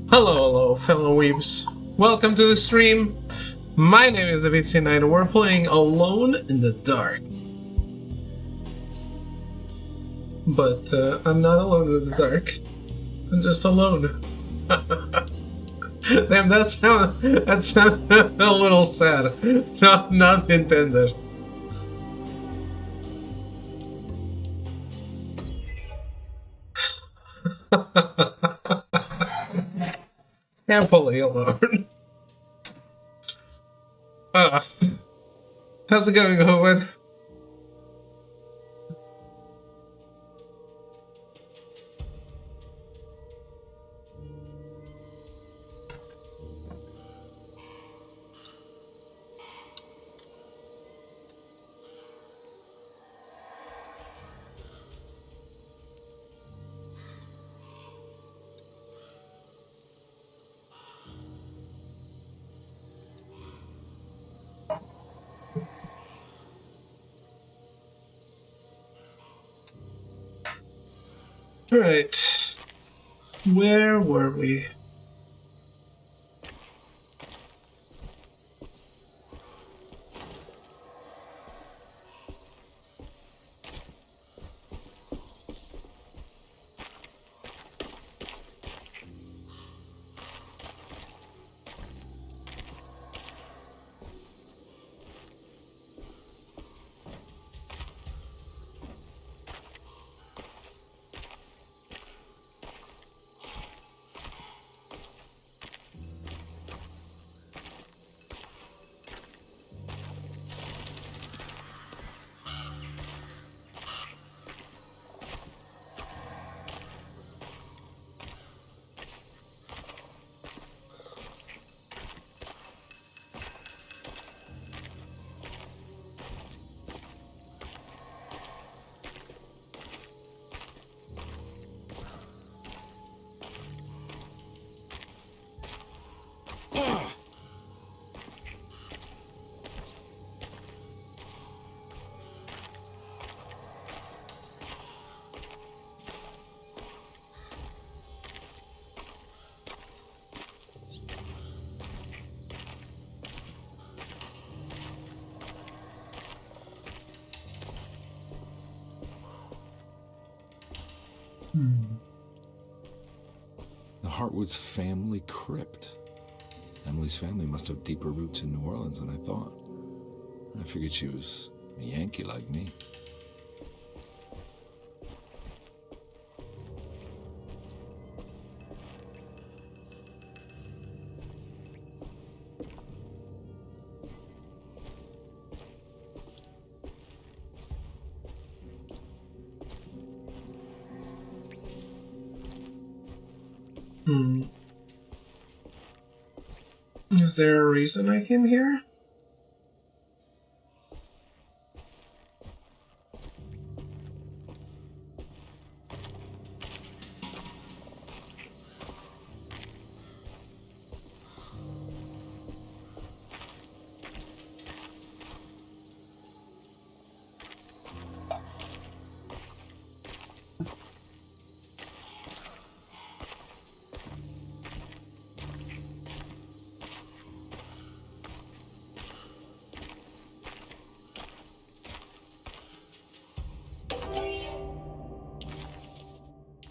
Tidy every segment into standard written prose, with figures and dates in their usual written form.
Hello, fellow weebs. Welcome to the stream. My name is Avicii Knight and we're playing Alone in the Dark. But I'm not alone in the dark. I'm just alone. Damn, that sounds a little sad. Not intended. Happily alone. How's it going, Owen? Right. Where were we? The Hartwood's family crypt. Emily's family must have deeper roots in New Orleans than I thought. I figured she was a Yankee like me. Is there a reason I came here?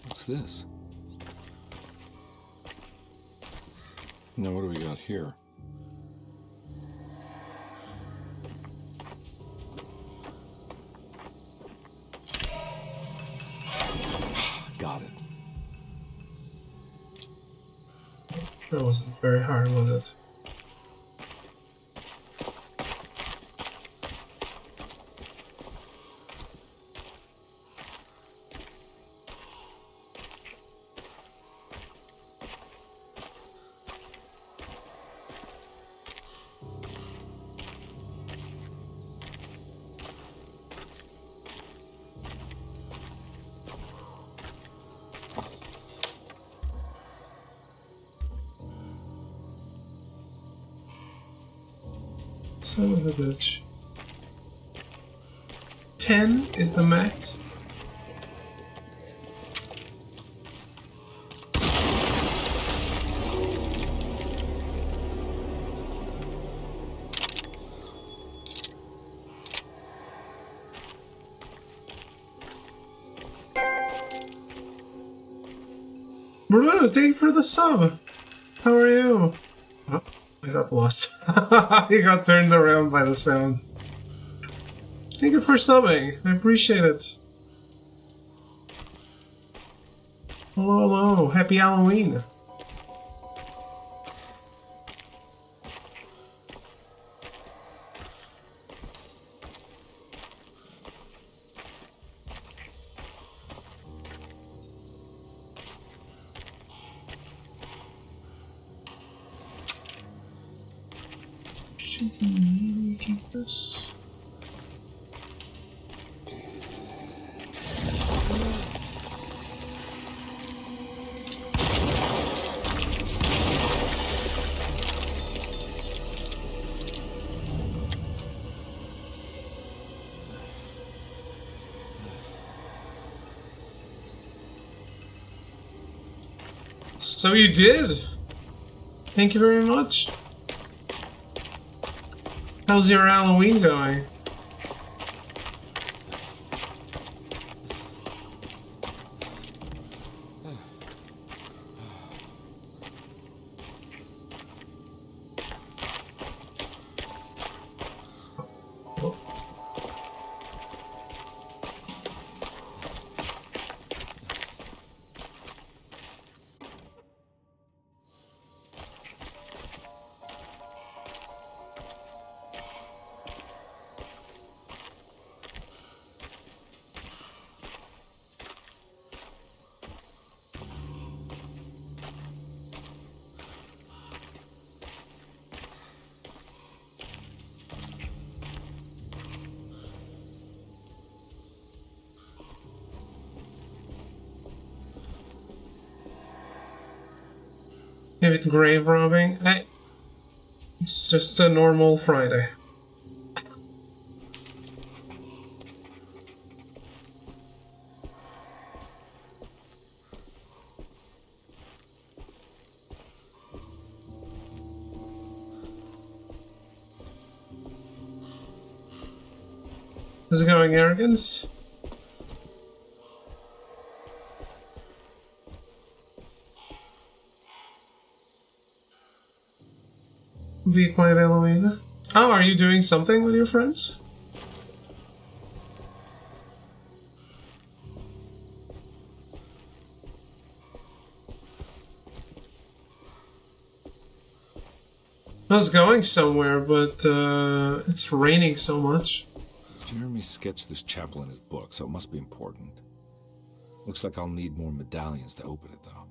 What's this? Now what do we got here? Got it. That wasn't very hard, was it? Son of a bitch. 10 is the max. Bruno, thank you for the sub. How are you? Oh, I got lost. He got turned around by the sound. Thank you for subbing. I appreciate it. Hello, hello. Happy Halloween. Should we keep this? So you did. Thank you very much. How's your Halloween going? If it's grave robbing, it's just a normal Friday. How's it going, Arrogance? Be quiet, Halloween. Oh, are you doing something with your friends? I was going somewhere, but it's raining so much. Jeremy sketched this chapel in his book, so it must be important. Looks like I'll need more medallions to open it, though.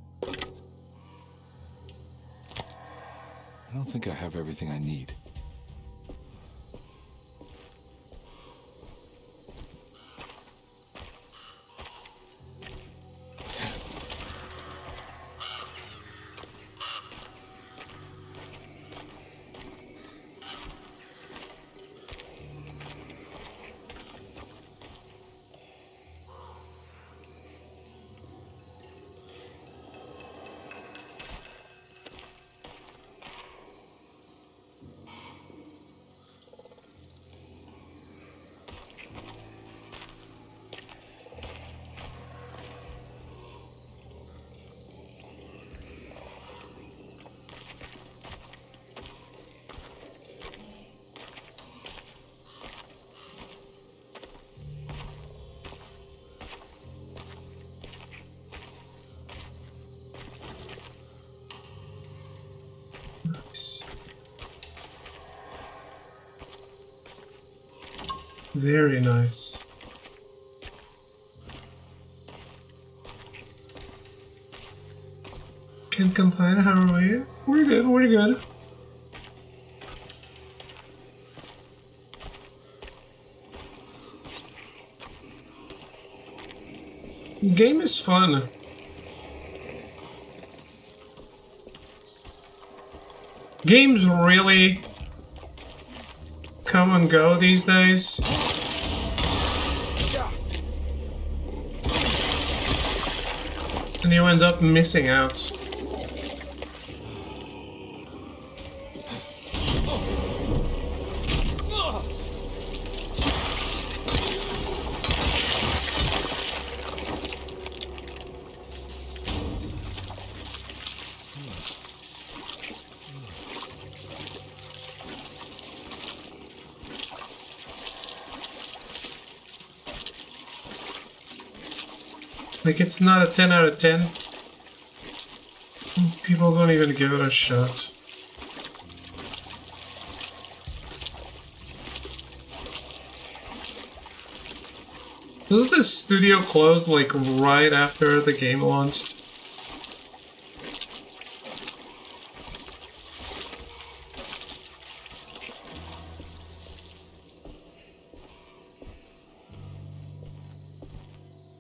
I don't think I have everything I need. Nice. Very nice. Can't complain, how are you? We're good, we're good. Game is fun. Games really come and go these days. And you end up missing out. Like, it's not a 10 out of 10. People don't even give it a shot. Doesn't this studio close like right after the game launched?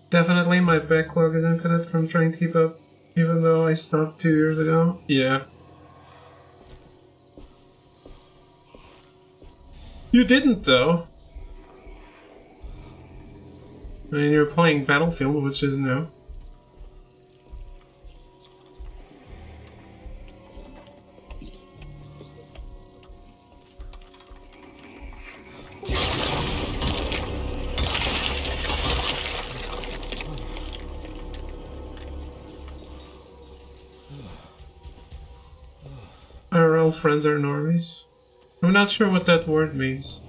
Definitely my backlog is infinite from trying to keep up, even though I stopped 2 years ago. Yeah. You didn't, though. I mean, you're playing Battlefield, which is new. IRL friends are normies. I'm not sure what that word means.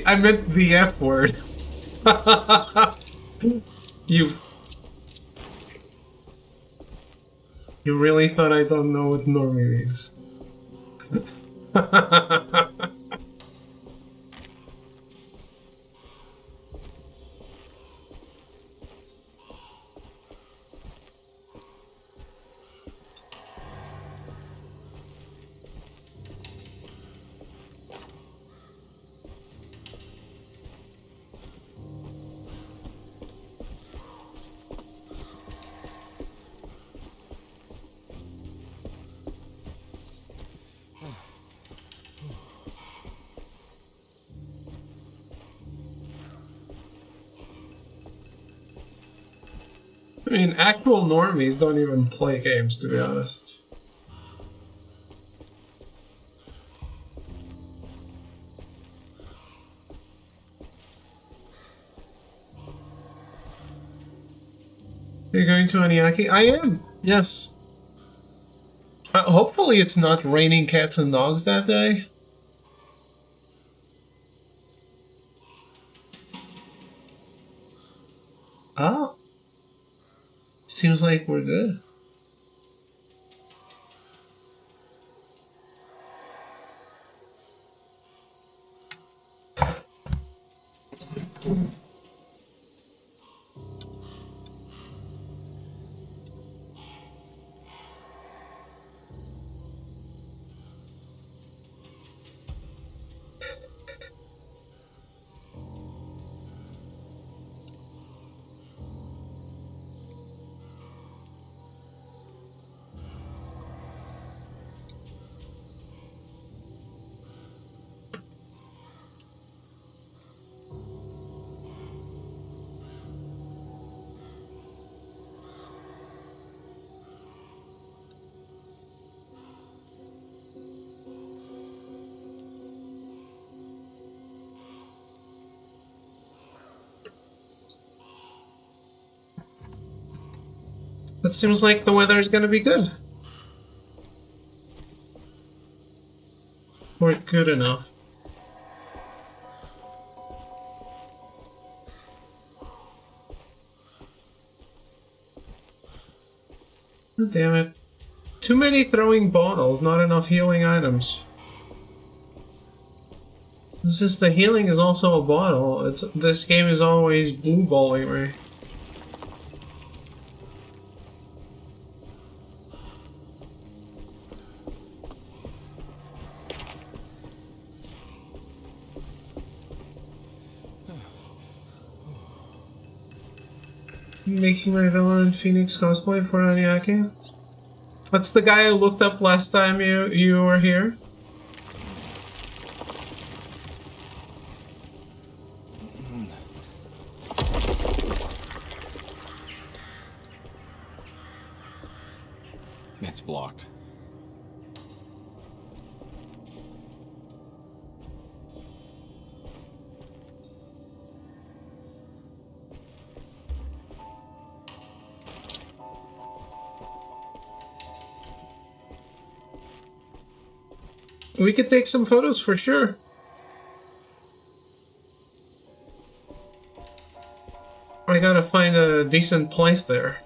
I meant the F word. You really thought I don't know what normie means? I mean, actual normies don't even play games, to be honest. Are you going to Aniaki? I am, yes. Hopefully it's not raining cats and dogs that day. Oh. Seems like we're good. It seems like the weather is gonna be good. Or good enough. Oh, damn it. Too many throwing bottles, not enough healing items. This is the healing is also a bottle. This game is always blue balling me. Making my Valorant Phoenix cosplay for Aniaki? That's the guy I looked up last time you were here. It's blocked. We could take some photos for sure. I gotta find a decent place there.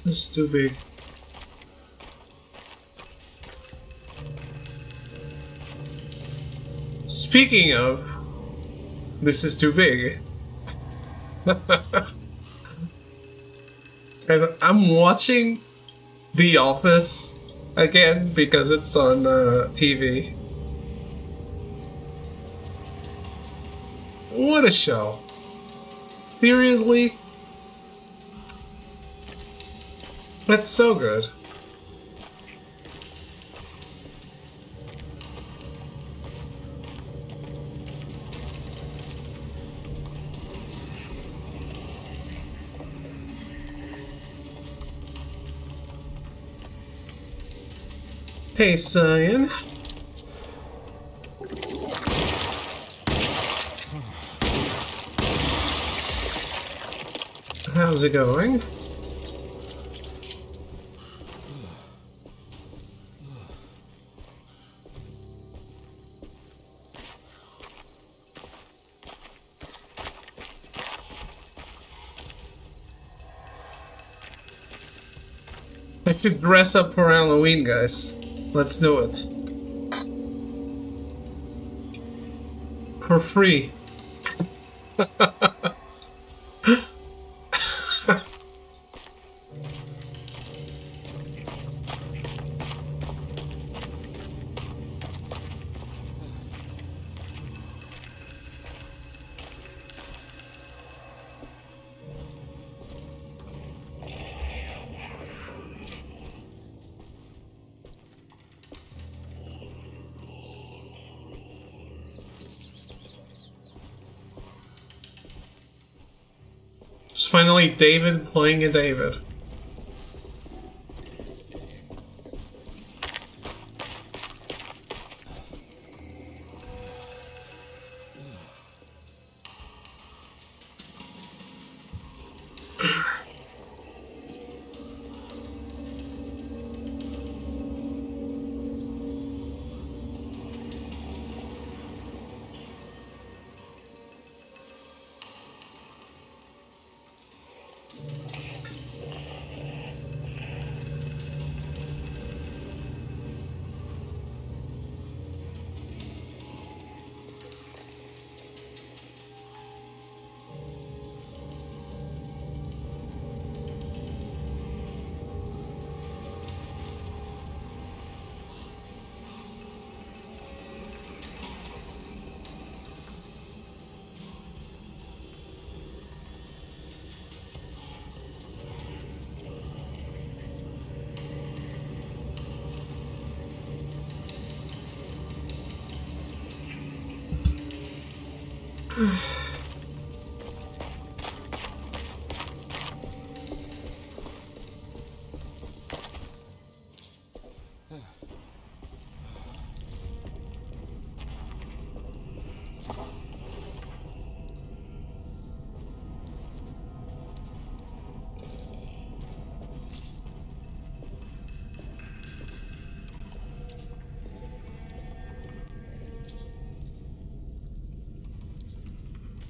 This is too big. Speaking of, this is too big. Guys, I'm watching The Office again because it's on TV. What a show. Seriously? That's so good. Hey, Cyan. How's it going? I should dress up for Halloween, guys. Let's do it. For free. It's finally David playing a David.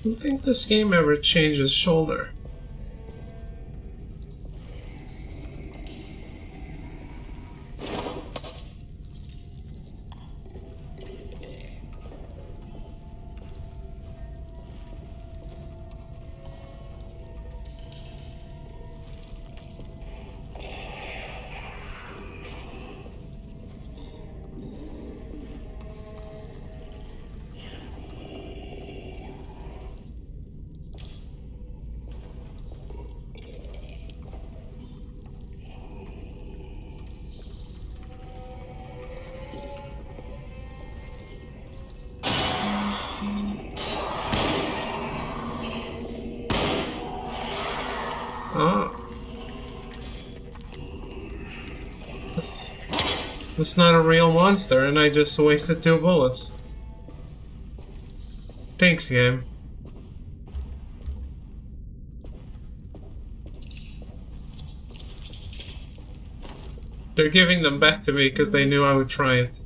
don't think this game ever changes shoulder. Oh. That's not a real monster, and I just wasted 2 bullets. Thanks, game. They're giving them back to me because they knew I would try it.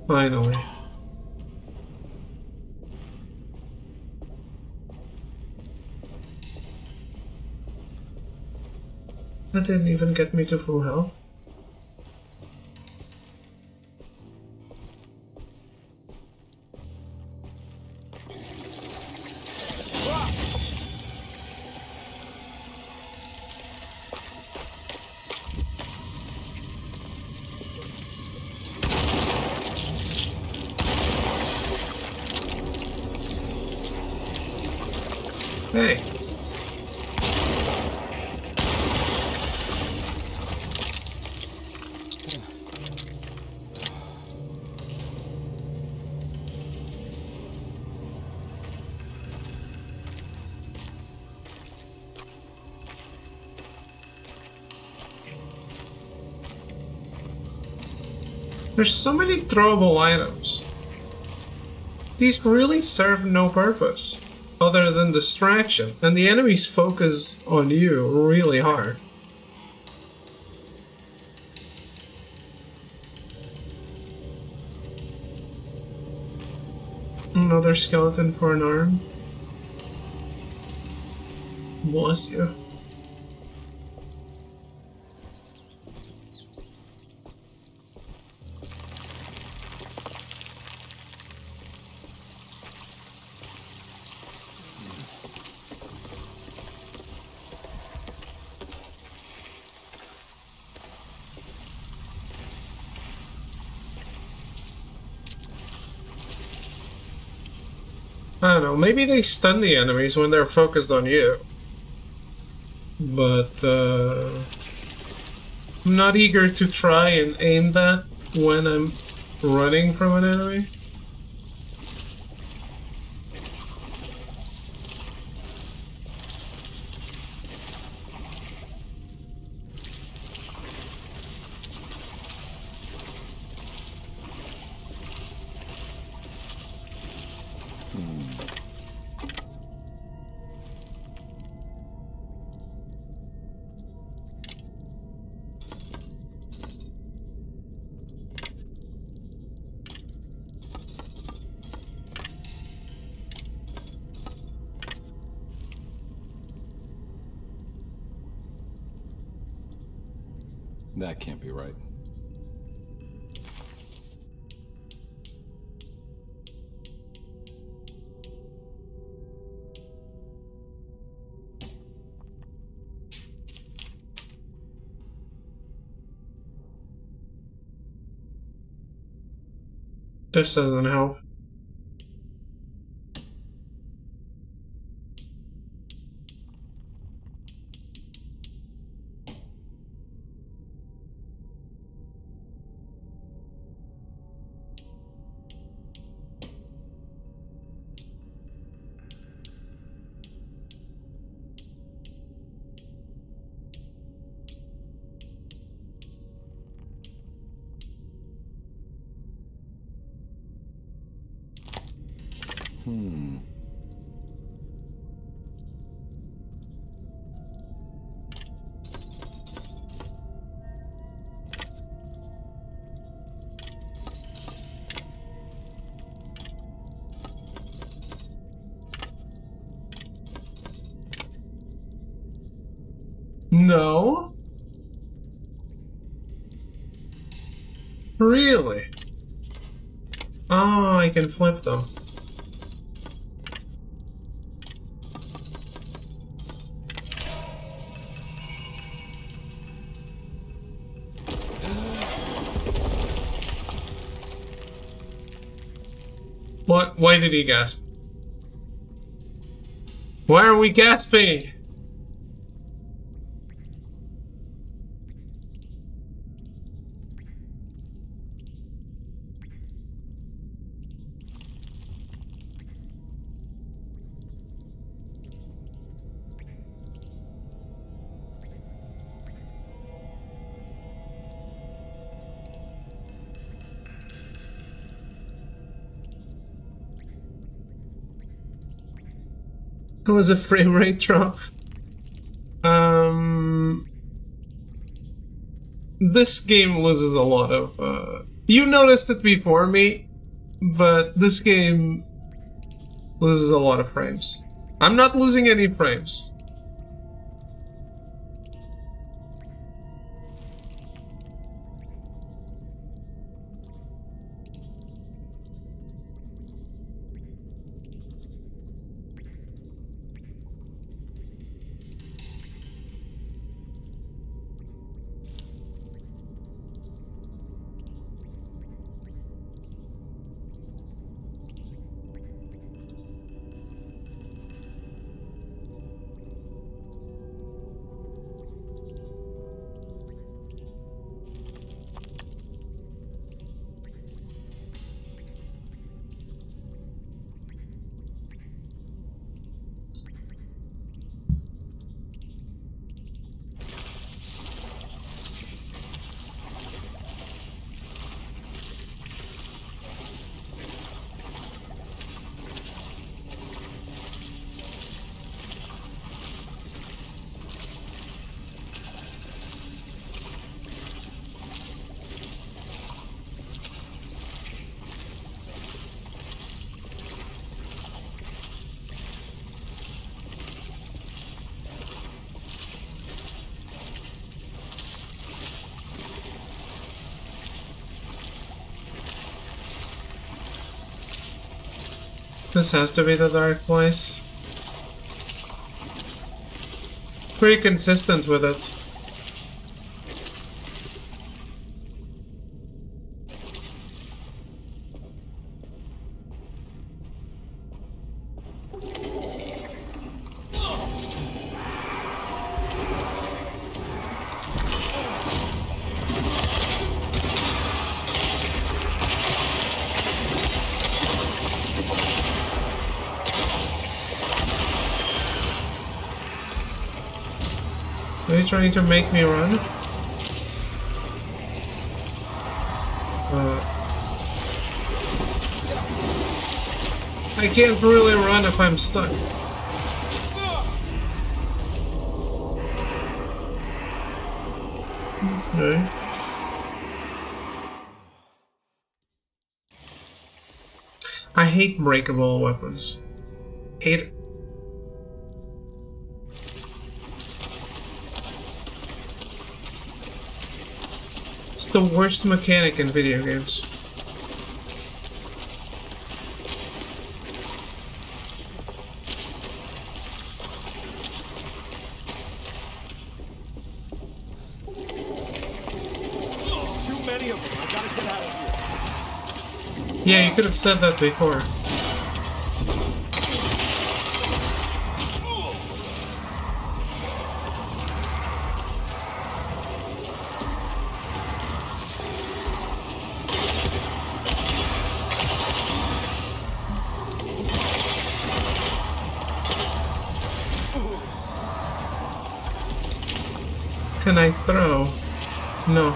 Finally. That didn't even get me to full health. Hey. There's so many throwable items. These really serve no purpose, other than distraction, and the enemies focus on you really hard. Another skeleton for an arm. Bless you. I don't know, maybe they stun the enemies when they're focused on you. But, I'm not eager to try and aim that when I'm running from an enemy. That can't be right. This doesn't help. No? Really? Oh, I can flip them. What? Why did he gasp? Why are we gasping? It was a frame rate drop. This game loses a lot of, you noticed it before me, but this game loses a lot of frames. I'm not losing any frames. This has to be the dark place. Pretty consistent with it. Are you trying to make me run? I can't really run if I'm stuck. Okay. I hate breakable weapons. Hate it. It's the worst mechanic in video games. Too many of them. I gotta get out of here. Yeah, you could have said that before. Can I throw? No.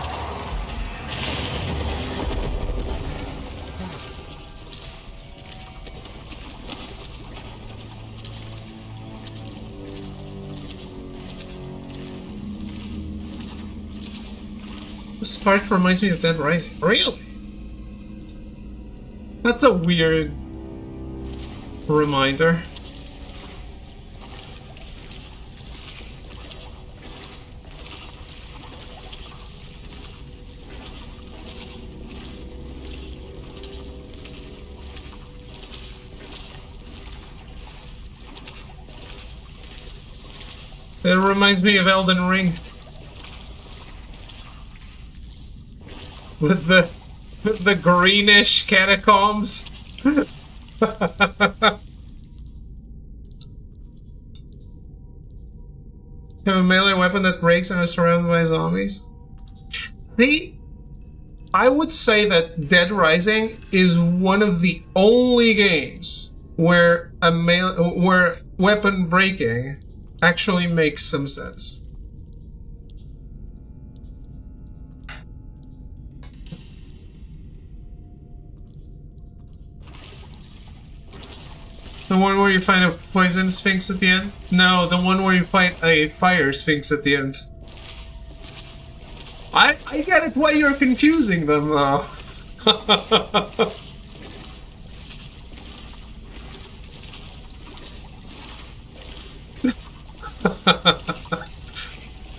This part reminds me of Dead Rising. Really? That's a weird reminder. It reminds me of Elden Ring. With the greenish catacombs. Have a melee weapon that breaks and is surrounded by zombies. See, I would say that Dead Rising is one of the only games where where weapon breaking actually makes some sense. The one where you find a poison sphinx at the end? No, the one where you fight a fire sphinx at the end. I get it why you're confusing them though.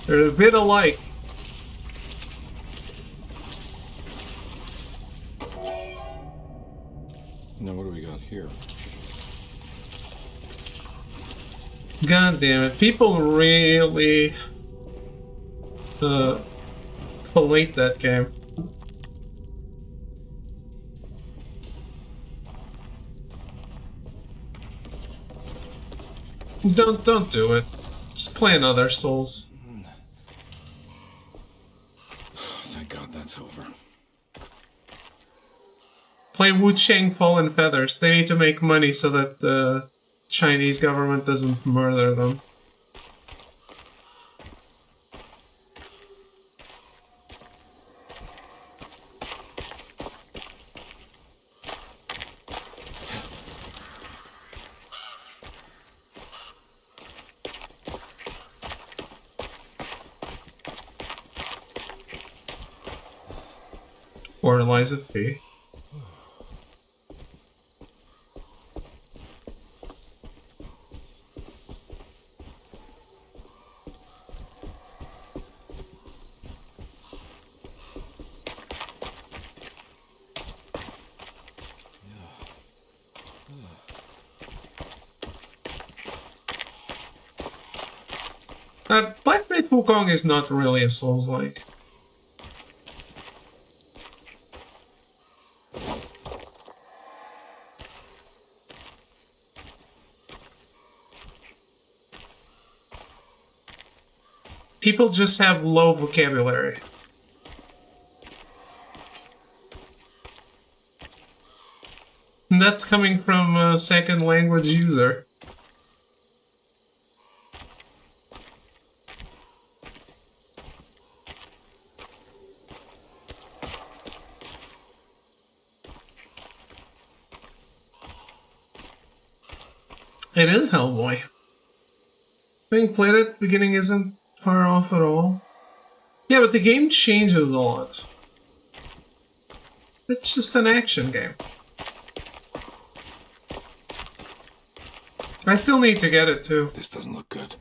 They're a bit alike. Now what do we got here? God damn it, people really collate that game. Don't do it. Just play another Souls. Thank God that's over. Play Wu Chang Fallen Feathers. They need to make money so that the Chinese government doesn't murder them. Or Eliza P. Black Myth Wukong is not really a Souls-like. People just have low vocabulary. And that's coming from a second language user. It is Hellboy. Having played it, the beginning isn't far off at all. Yeah, but the game changes a lot. It's just an action game. I still need to get it too. This doesn't look good.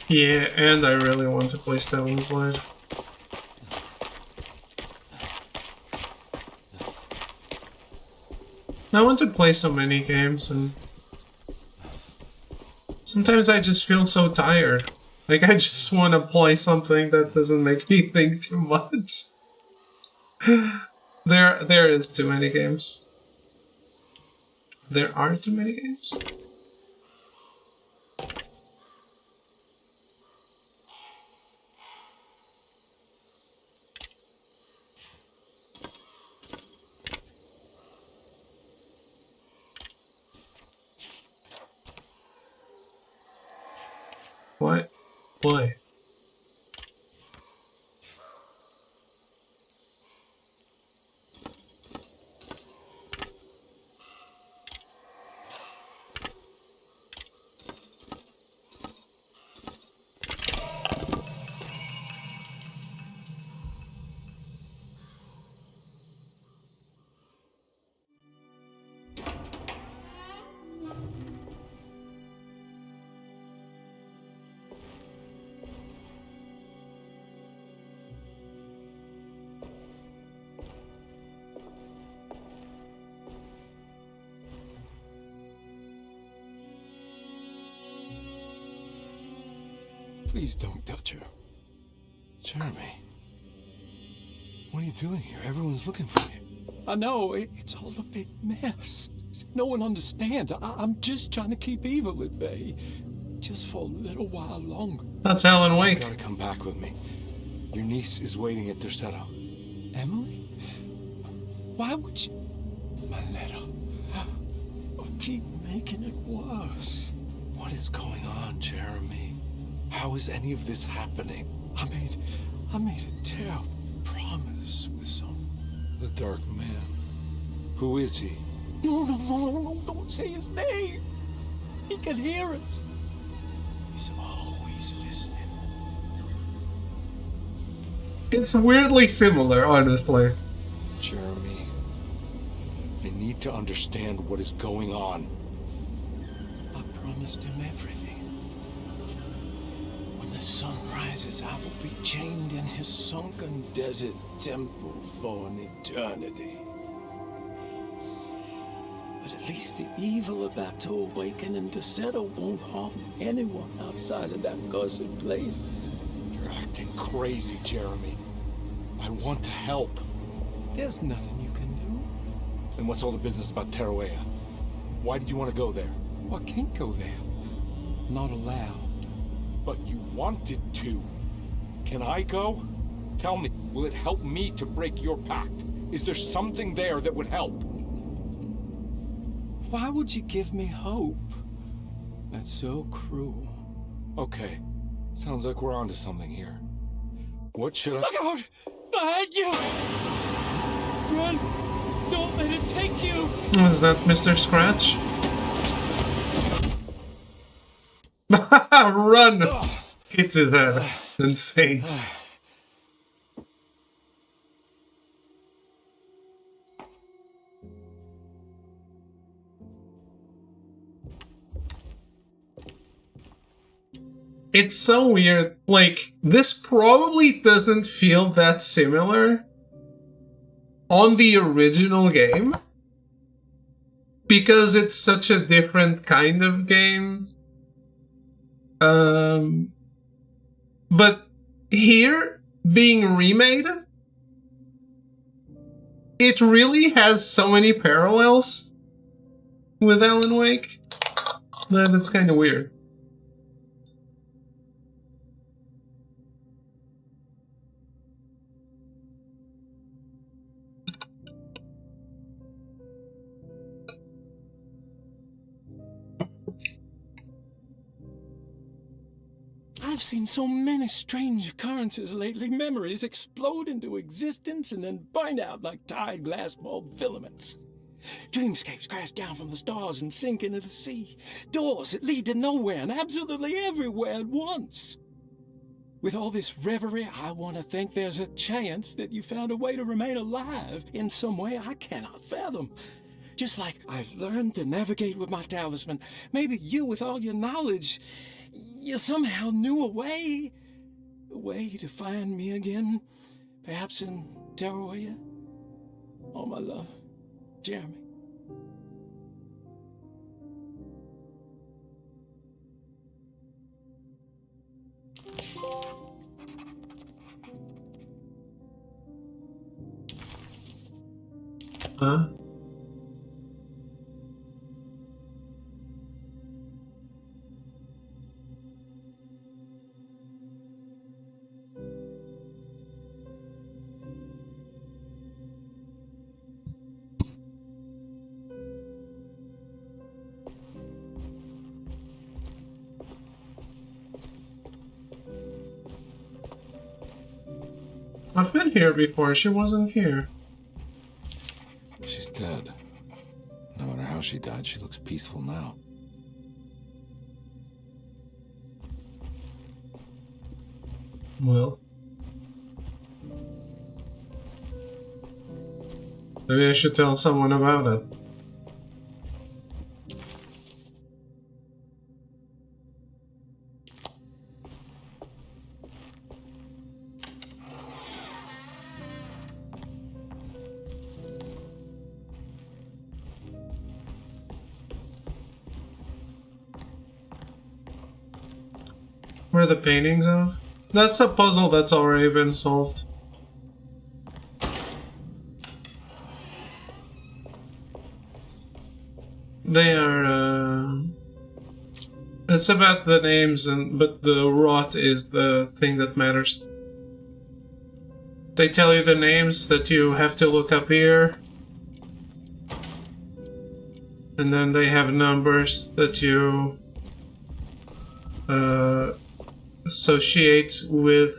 Yeah, and I really want to play Stellar Blade. I want to play so many games, and sometimes I just feel so tired. Like, I just want to play something that doesn't make me think too much. There is too many games. There are too many games? Why? Why? Please don't touch her. Jeremy, what are you doing here? Everyone's looking for you. I know, it's all a big mess. No one understands. I'm just trying to keep evil at bay. Just for a little while longer. That's Alan You Wake. gotta come back with me. Your niece is waiting at Derceto. Emily? Why would you... My letter. I keep making it worse. What is going on, Jeremy? How is any of this happening? I made a terrible promise with someone. The Dark Man. Who is he? No, don't say his name. He can hear us. He's always listening. It's weirdly similar, honestly. Jeremy, I need to understand what is going on. I promised him everything. When the sun rises, I will be chained in his sunken desert temple for an eternity. But at least the evil about to awaken in Derceto won't harm anyone outside of that cursed place. You're acting crazy, Jeremy. I want to help. There's nothing you can do. Then what's all the business about Teruea? Why did you want to go there? I can't go there. Not allowed. But you wanted to. Can I go? Tell me, will it help me to break your pact? Is there something there that would help? Why would you give me hope? That's so cruel. Okay, sounds like we're onto something here. What should I... Look out! Behind you! Run! Don't let it take you! Is that Mr. Scratch? Run! Hits his head and faints. It's so weird. Like, this probably doesn't feel that similar on the original game because it's such a different kind of game. But here, being remade, it really has so many parallels with Alan Wake that it's kind of weird. I've seen so many strange occurrences lately. Memories explode into existence and then burn out like tired glass bulb filaments. Dreamscapes crash down from the stars and sink into the sea. Doors that lead to nowhere and absolutely everywhere at once. With all this reverie, I want to think there's a chance that you found a way to remain alive in some way I cannot fathom. Just like I've learned to navigate with my talisman, maybe you, with all your knowledge, you somehow knew a way to find me again, perhaps in Teruea. Oh, my love, Jeremy. Huh? I've been here before. She wasn't here. She's dead. No matter how she died, she looks peaceful now. Well, maybe I should tell someone about it. Where are the paintings of? That's a puzzle that's already been solved. They are, it's about the names, but the rot is the thing that matters. They tell you the names that you have to look up here. And then they have numbers that you associate with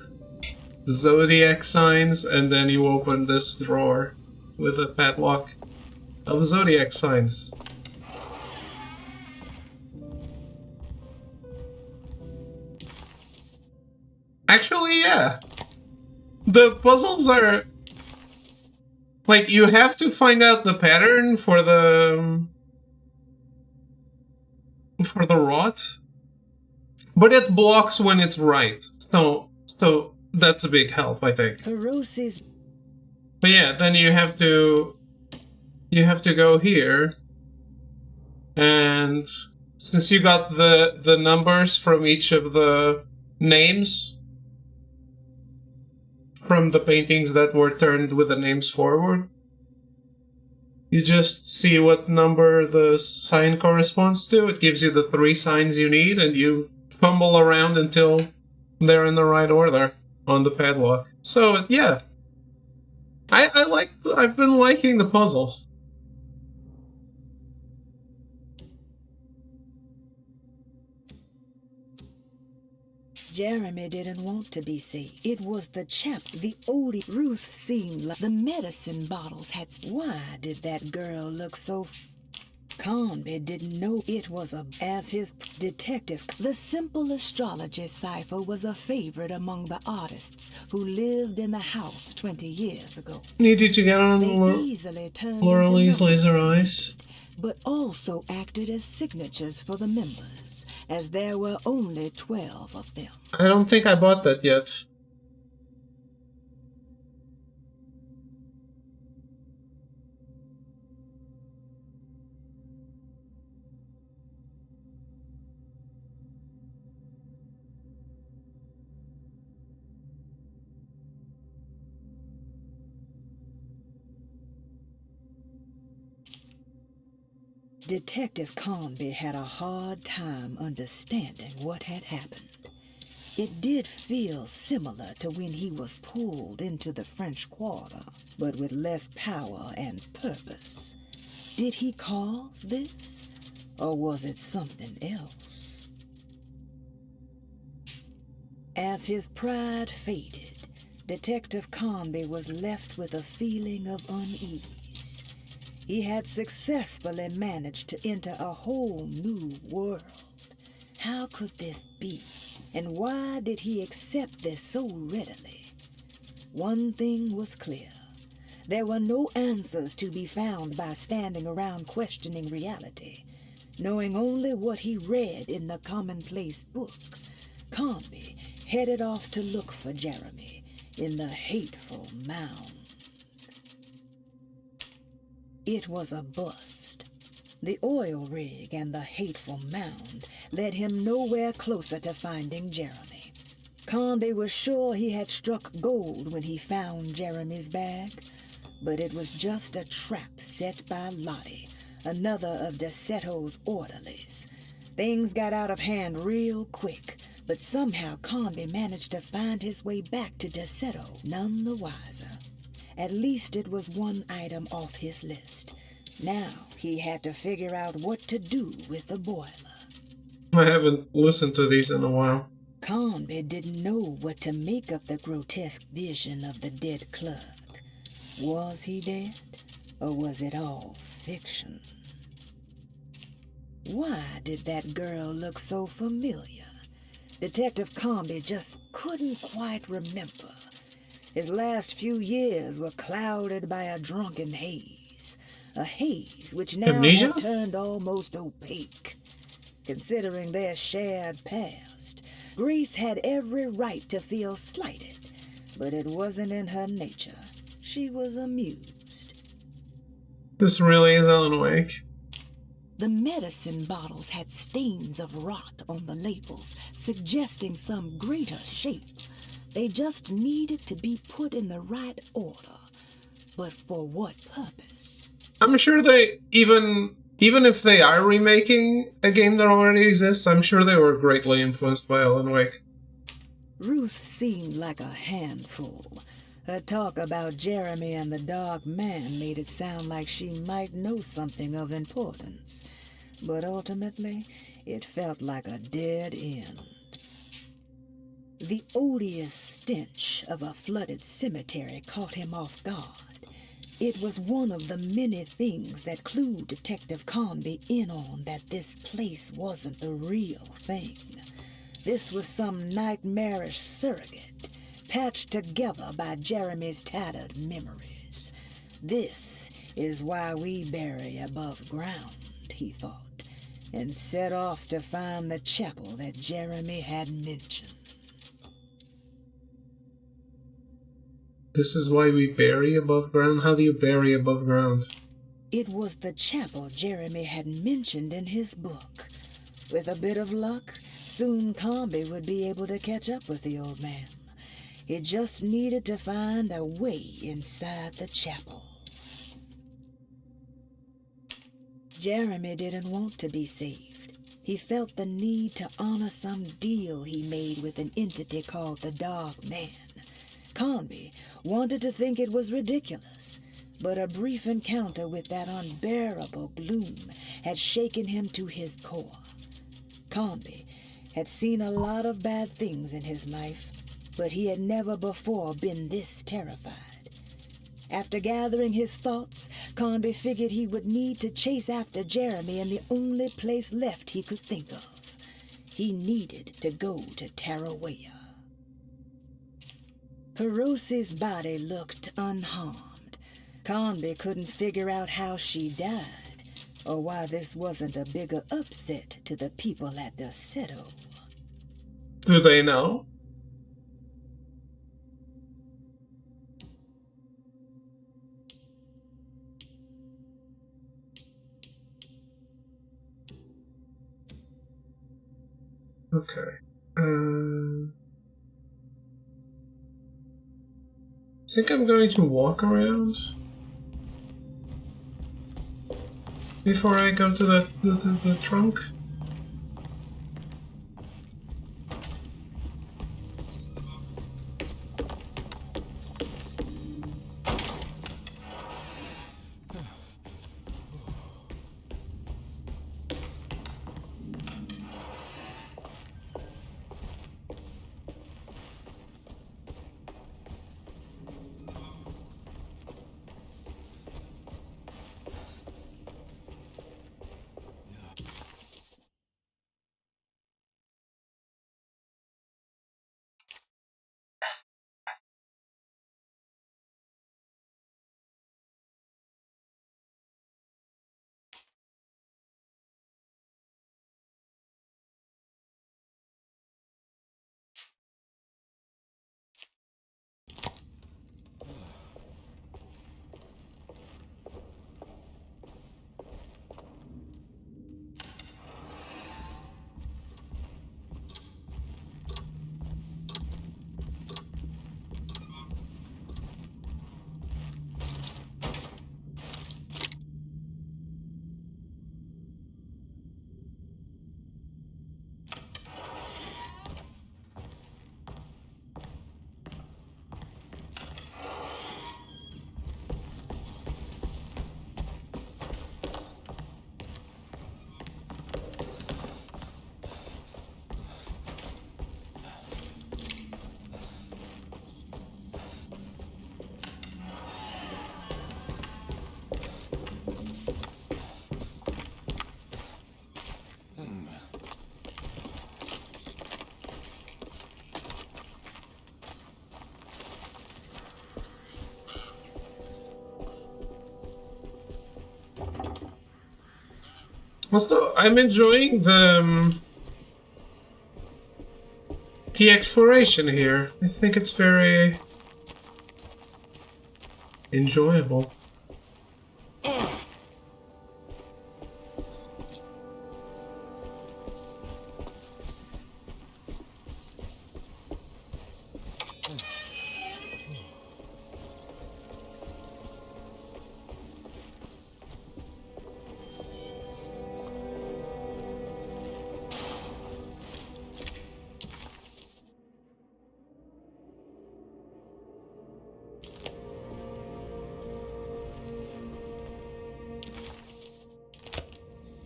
zodiac signs, and then you open this drawer with a padlock of zodiac signs. Actually, yeah. The puzzles are... like, you have to find out the pattern for the rot, but it blocks when it's right. So that's a big help, I think. Hirosi's. But yeah, then you have to go here, and since you got the numbers from each of the names from the paintings that were turned with the names forward, you just see what number the sign corresponds to. It gives you the 3 signs you need, and you fumble around until they're in the right order on the padlock. So yeah, I've been liking the puzzles. Jeremy didn't want to be saved. It was the chap, the oldie. Ruth seemed like the medicine bottles had. Why did that girl look so... Conby didn't know it was as his detective. The simple astrology cipher was a favorite among the artists who lived in the house 20 years ago. Need you to get on They easily turned Laurel's into laser numbers, eyes. but also acted as signatures for the members, as there were only 12 of them. I don't think I bought that yet. Detective Conby had a hard time understanding what had happened. It did feel similar to when he was pulled into the French Quarter, but with less power and purpose. Did he cause this, or was it something else? As his pride faded, Detective Conby was left with a feeling of unease. He had successfully managed to enter a whole new world. How could this be? And why did he accept this so readily? One thing was clear. There were no answers to be found by standing around questioning reality. Knowing only what he read in the commonplace book, Conby headed off to look for Jeremy in the hateful mound. It was a bust. The oil rig and the hateful mound led him nowhere closer to finding Jeremy. Conby was sure he had struck gold when he found Jeremy's bag, but it was just a trap set by Lottie, another of DeSeto's orderlies. Things got out of hand real quick, but somehow Conby managed to find his way back to DeSeto, none the wiser. At least it was one item off his list. Now he had to figure out what to do with the boiler. I haven't listened to these in a while. Conby didn't know what to make of the grotesque vision of the dead clerk. Was he dead, or was it all fiction? Why did that girl look so familiar? Detective Conby just couldn't quite remember. His last few years were clouded by a drunken haze. A haze which now Amnesia? had turned almost opaque. Considering their shared past, Grace had every right to feel slighted, but it wasn't in her nature. She was amused. This really is Alan Wake. The medicine bottles had stains of rot on the labels, suggesting some greater shape. They just needed to be put in the right order. But for what purpose? I'm sure they, even if they are remaking a game that already exists, I'm sure they were greatly influenced by Alan Wake. Ruth seemed like a handful. Her talk about Jeremy and the Dark Man made it sound like she might know something of importance. But ultimately, it felt like a dead end. The odious stench of a flooded cemetery caught him off guard. It was one of the many things that clued Detective Conby in on that this place wasn't the real thing. This was some nightmarish surrogate, patched together by Jeremy's tattered memories. This is why we bury above ground, he thought, and set off to find the chapel that Jeremy had mentioned. This is why we bury above ground? How do you bury above ground? It was the chapel Jeremy had mentioned in his book. With a bit of luck, soon Conby would be able to catch up with the old man. He just needed to find a way inside the chapel. Jeremy didn't want to be saved. He felt the need to honor some deal he made with an entity called the Dark Man. Conby wanted to think it was ridiculous, but a brief encounter with that unbearable gloom had shaken him to his core. Conby had seen a lot of bad things in his life, but he had never before been this terrified. After gathering his thoughts, Conby figured he would need to chase after Jeremy in the only place left he could think of. He needed to go to Tarawea. Perosi's body looked unharmed. Conby couldn't figure out how she died, or why this wasn't a bigger upset to the people at the Seto. Do they know? Okay. I think I'm going to walk around before I go to the trunk. Also, I'm enjoying the exploration here. I think it's very enjoyable.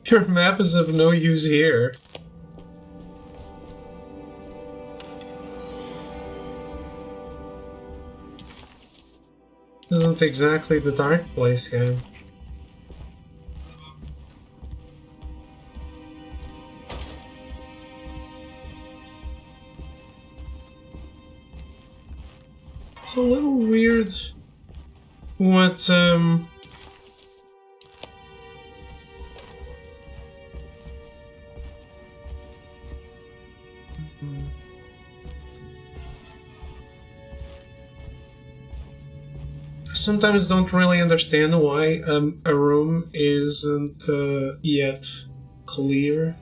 Your map is of no use here. Isn't exactly the dark place game. It's a little weird what sometimes don't really understand why a room isn't yet clear.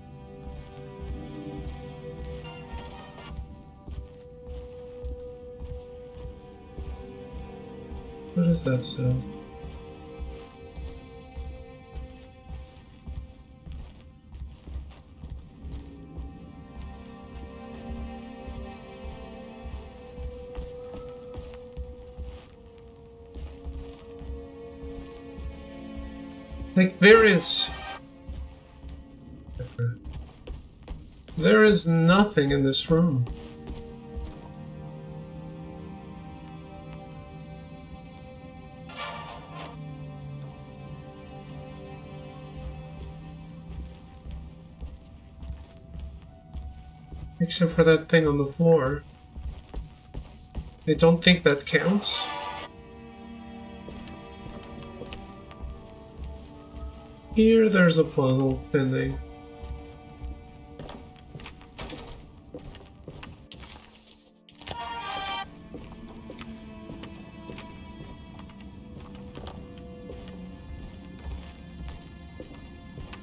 What does that sound? Like, there is nothing in this room. Except for that thing on the floor. I don't think that counts. Here, there's a puzzle pending.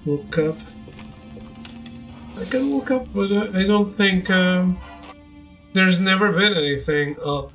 Look up. I can look up, but I don't think there's never been anything up.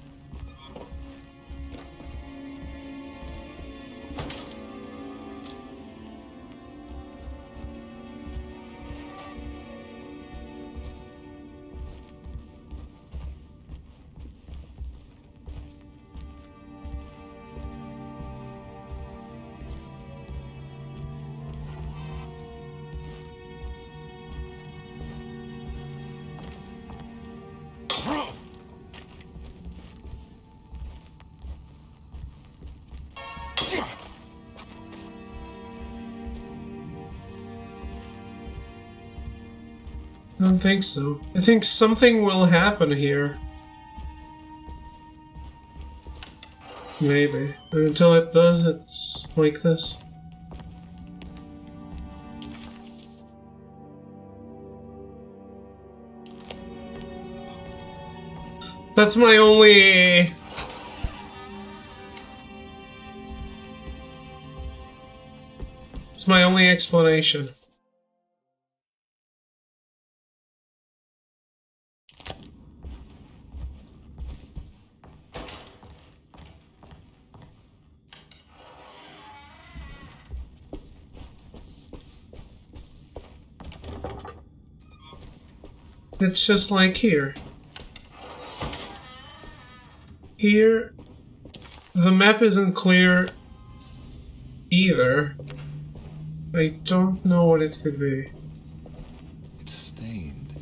I don't think so. I think something will happen here. Maybe. And until it does, it's like this. That's my only... It's my only explanation. It's just like here. Here, the map isn't clear either. I don't know what it could be. It's stained.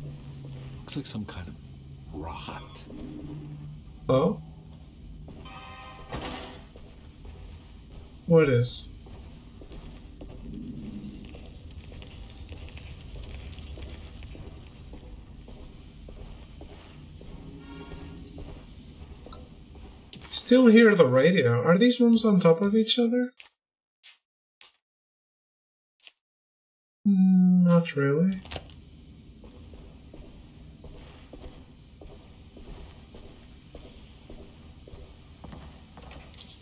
Looks like some kind of rot. Oh? What is? Still hear the radio. Are these rooms on top of each other? Not really.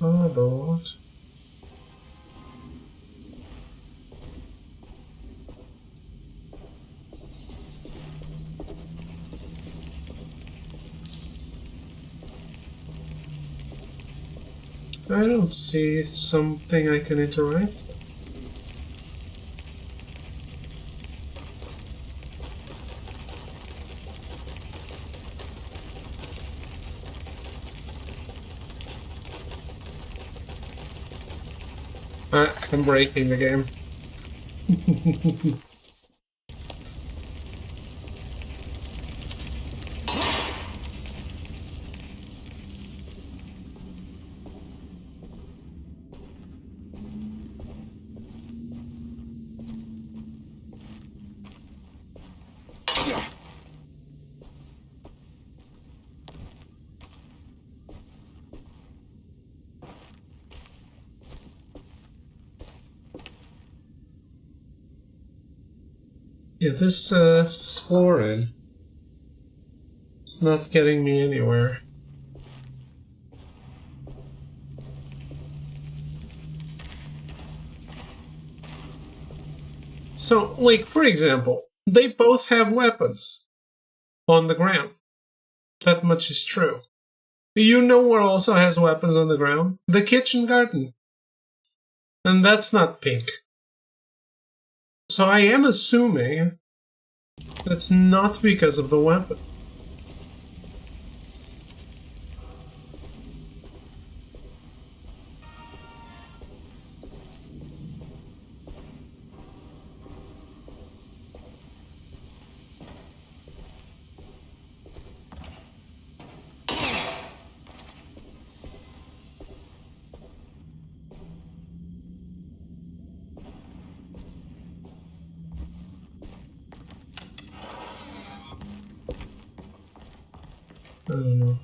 Oh Lord. I don't see something I can interact with. I'm breaking the game. Yeah, this exploring, it's not getting me anywhere. So, like, for example, they both have weapons on the ground. That much is true. You know what also has weapons on the ground? The kitchen garden. And that's not pink. So I am assuming that's not because of the weapon. I don't know.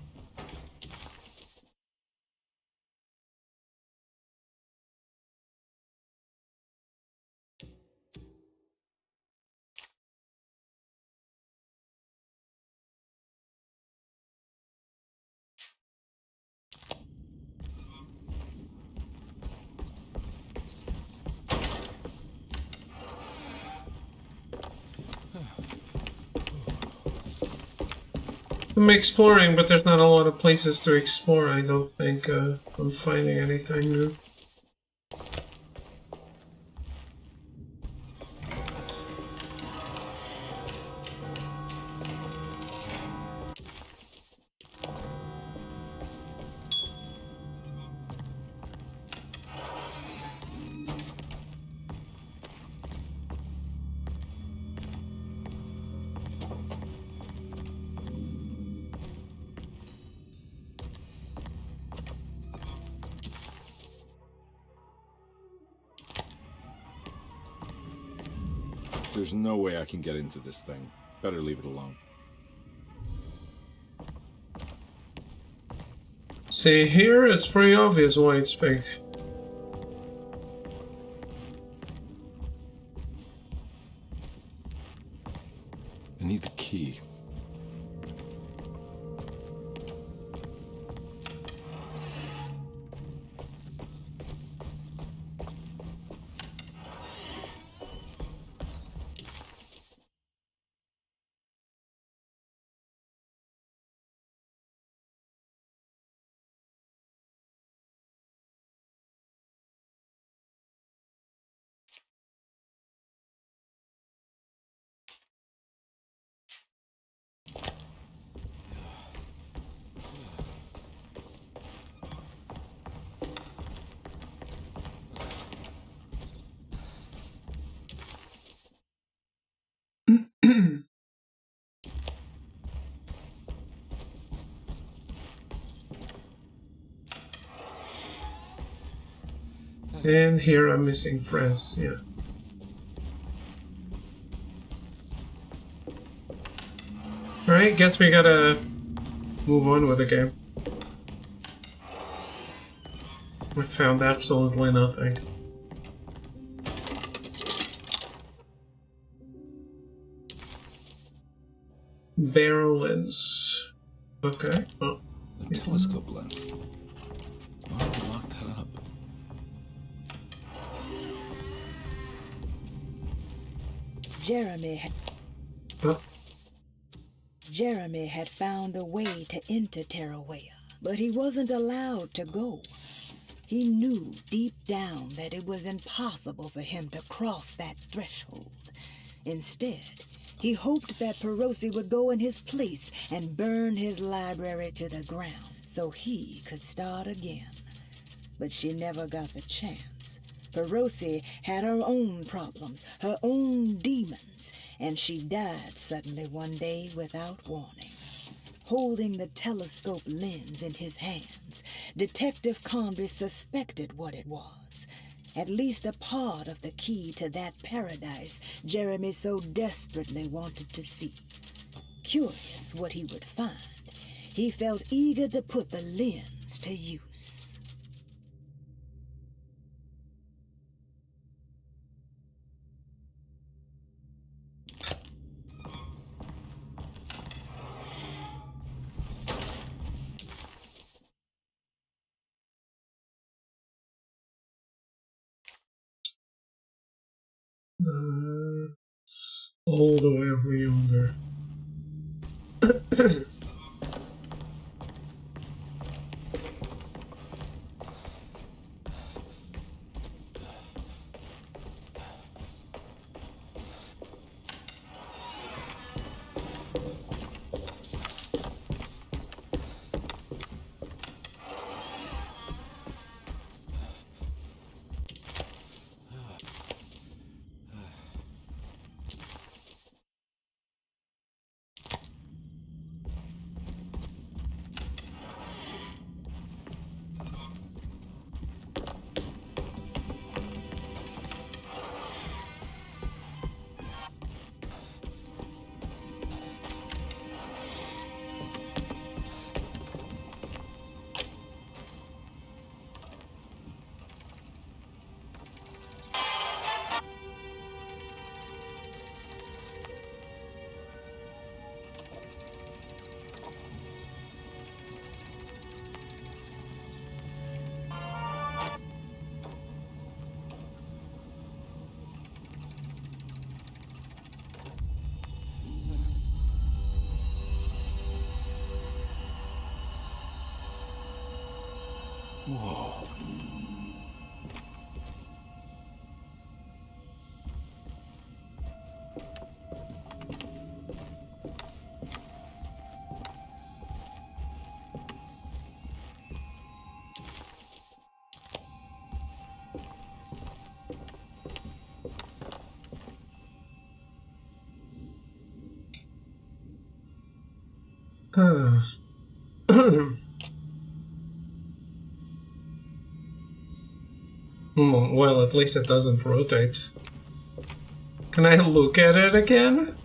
I'm exploring, but there's not a lot of places to explore. I don't think I'm finding anything new. There's no way I can get into this thing. Better leave it alone. See, here it's pretty obvious why it's pink. I need the key. And here I'm missing friends, yeah. Alright, guess we gotta move on with the game. We found absolutely nothing. Barrel lens. Okay. Oh. A telescope lens. Why would you lock that up? Jeremy had found a way to enter Terrawea, but he wasn't allowed to go. He knew deep down that it was impossible for him to cross that threshold. Instead, he hoped that Perosi would go in his place and burn his library to the ground so he could start again. But she never got the chance. Perosi had her own problems, her own demons, and she died suddenly one day without warning. Holding the telescope lens in his hands, Detective Conby suspected what it was. At least a part of the key to that paradise Jeremy so desperately wanted to see. Curious what he would find, he felt eager to put the lens to use. It's all the way over yonder. Whoa. Well, at least it doesn't rotate. Can I look at it again?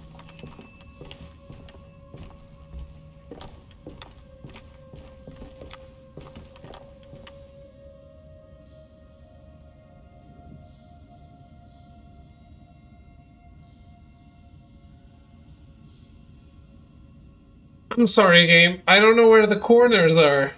I'm sorry, game. I don't know where the corners are.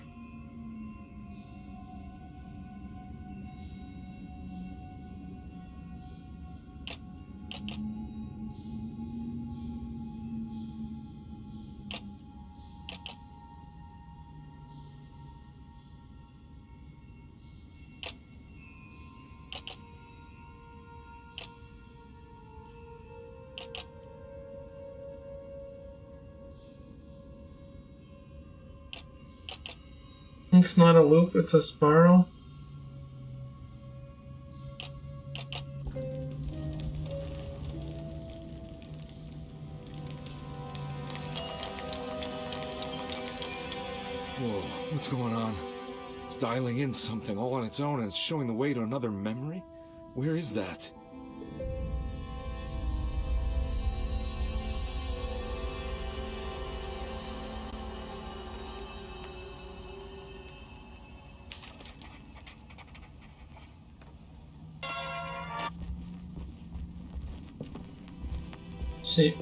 It's not a loop, it's a spiral. Whoa, what's going on? It's dialing in something all on its own and it's showing the way to another memory? Where is that? See.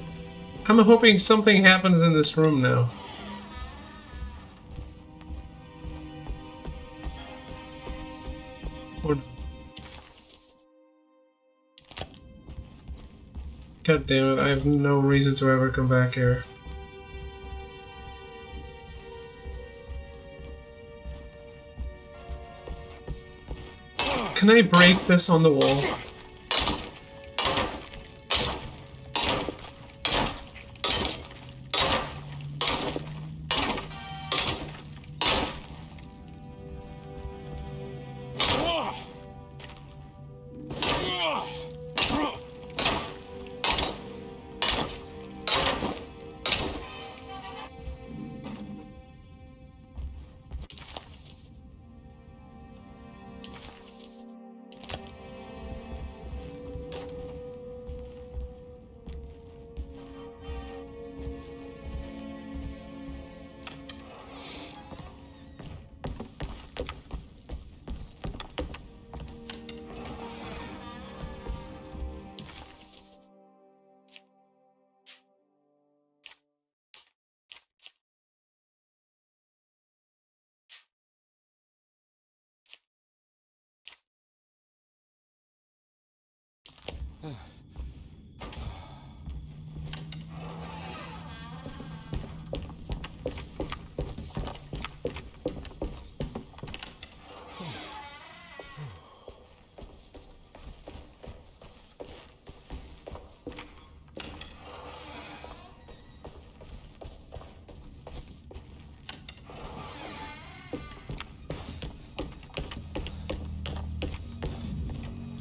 I'm hoping something happens in this room now. Or... God damn it, I have no reason to ever come back here. Can I break this on the wall?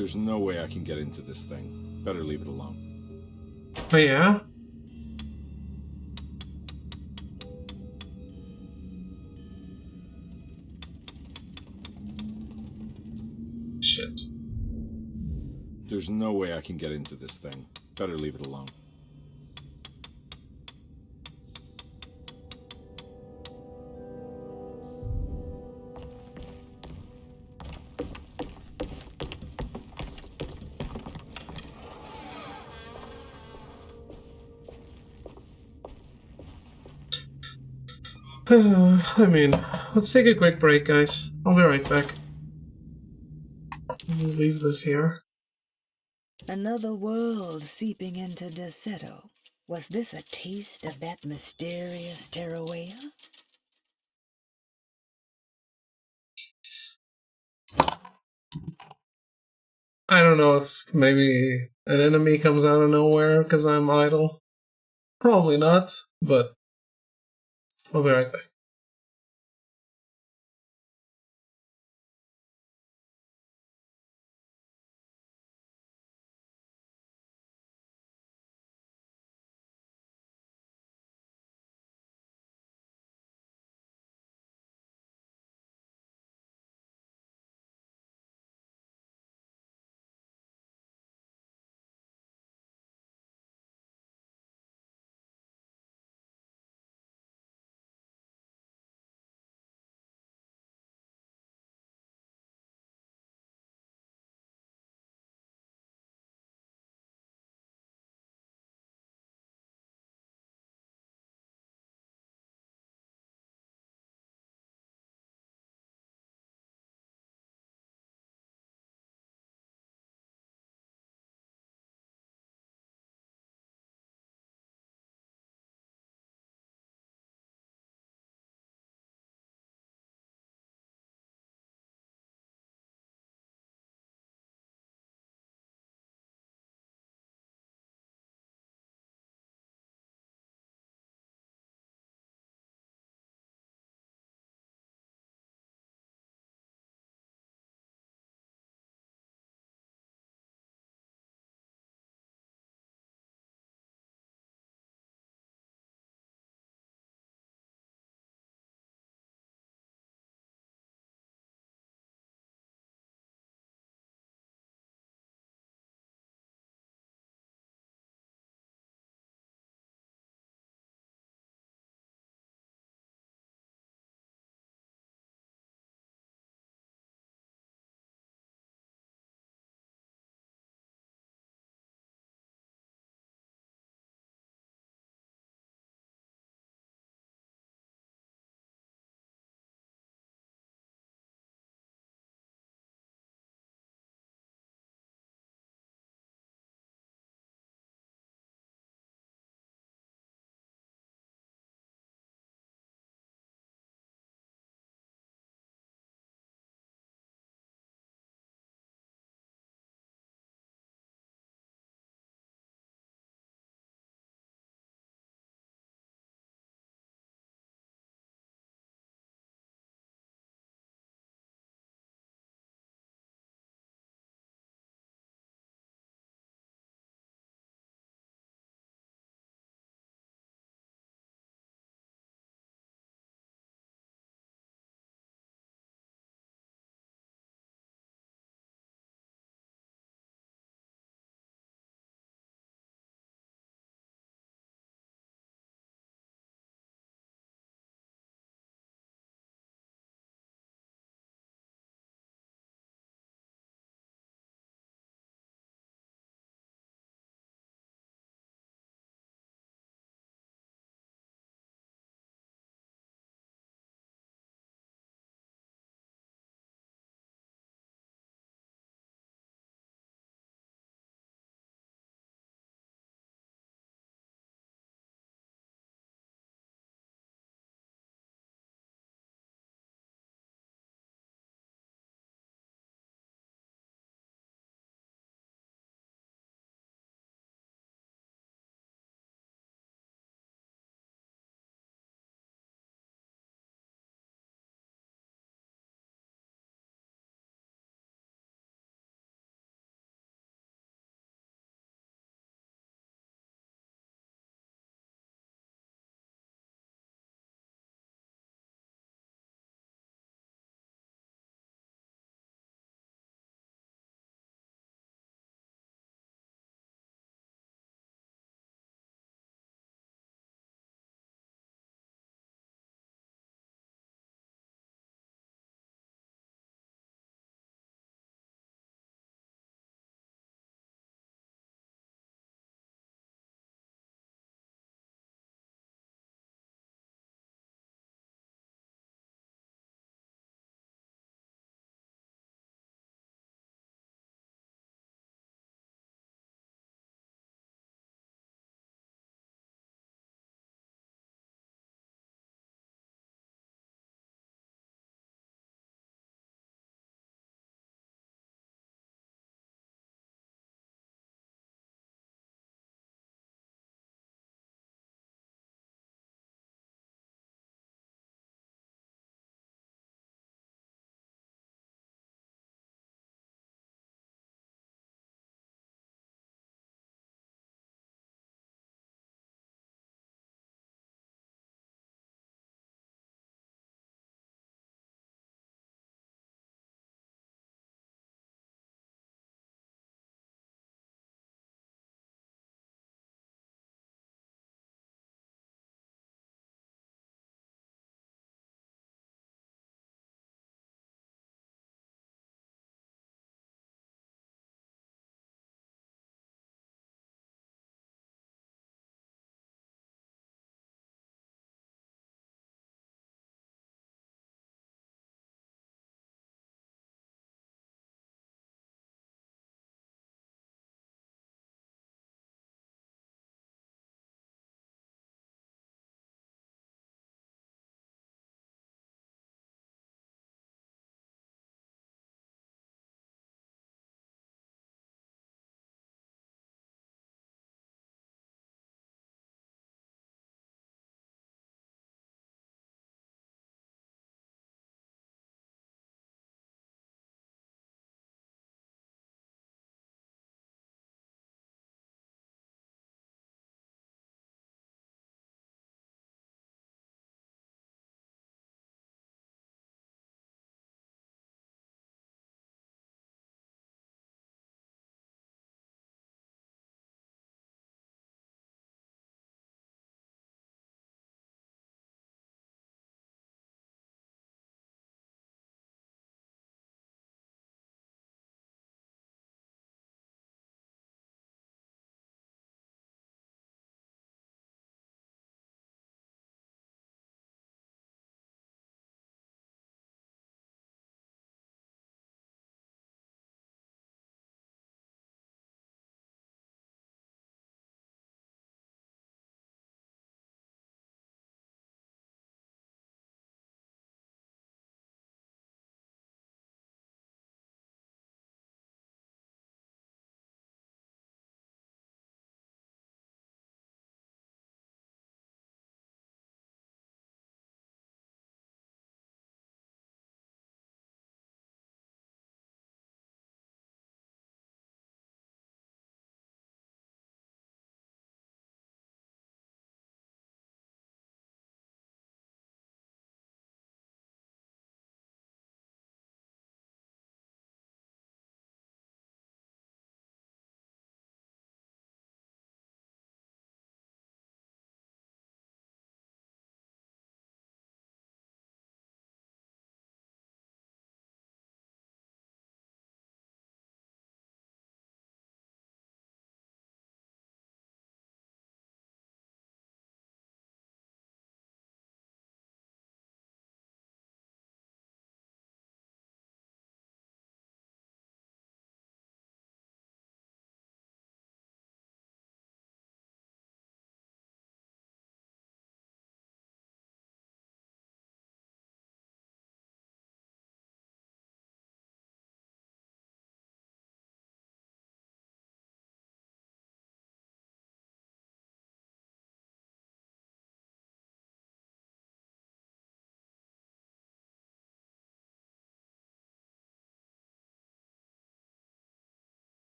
There's no way I can get into this thing. Better leave it alone. Oh yeah? Shit. There's no way I can get into this thing. Better leave it alone. I mean, let's take a quick break, guys. I'll be right back. Let me leave this here. Another world seeping into Deseto. Was this a taste of that mysterious Terrawea? I don't know if maybe an enemy comes out of nowhere because I'm idle. Probably not, but I'll be right back.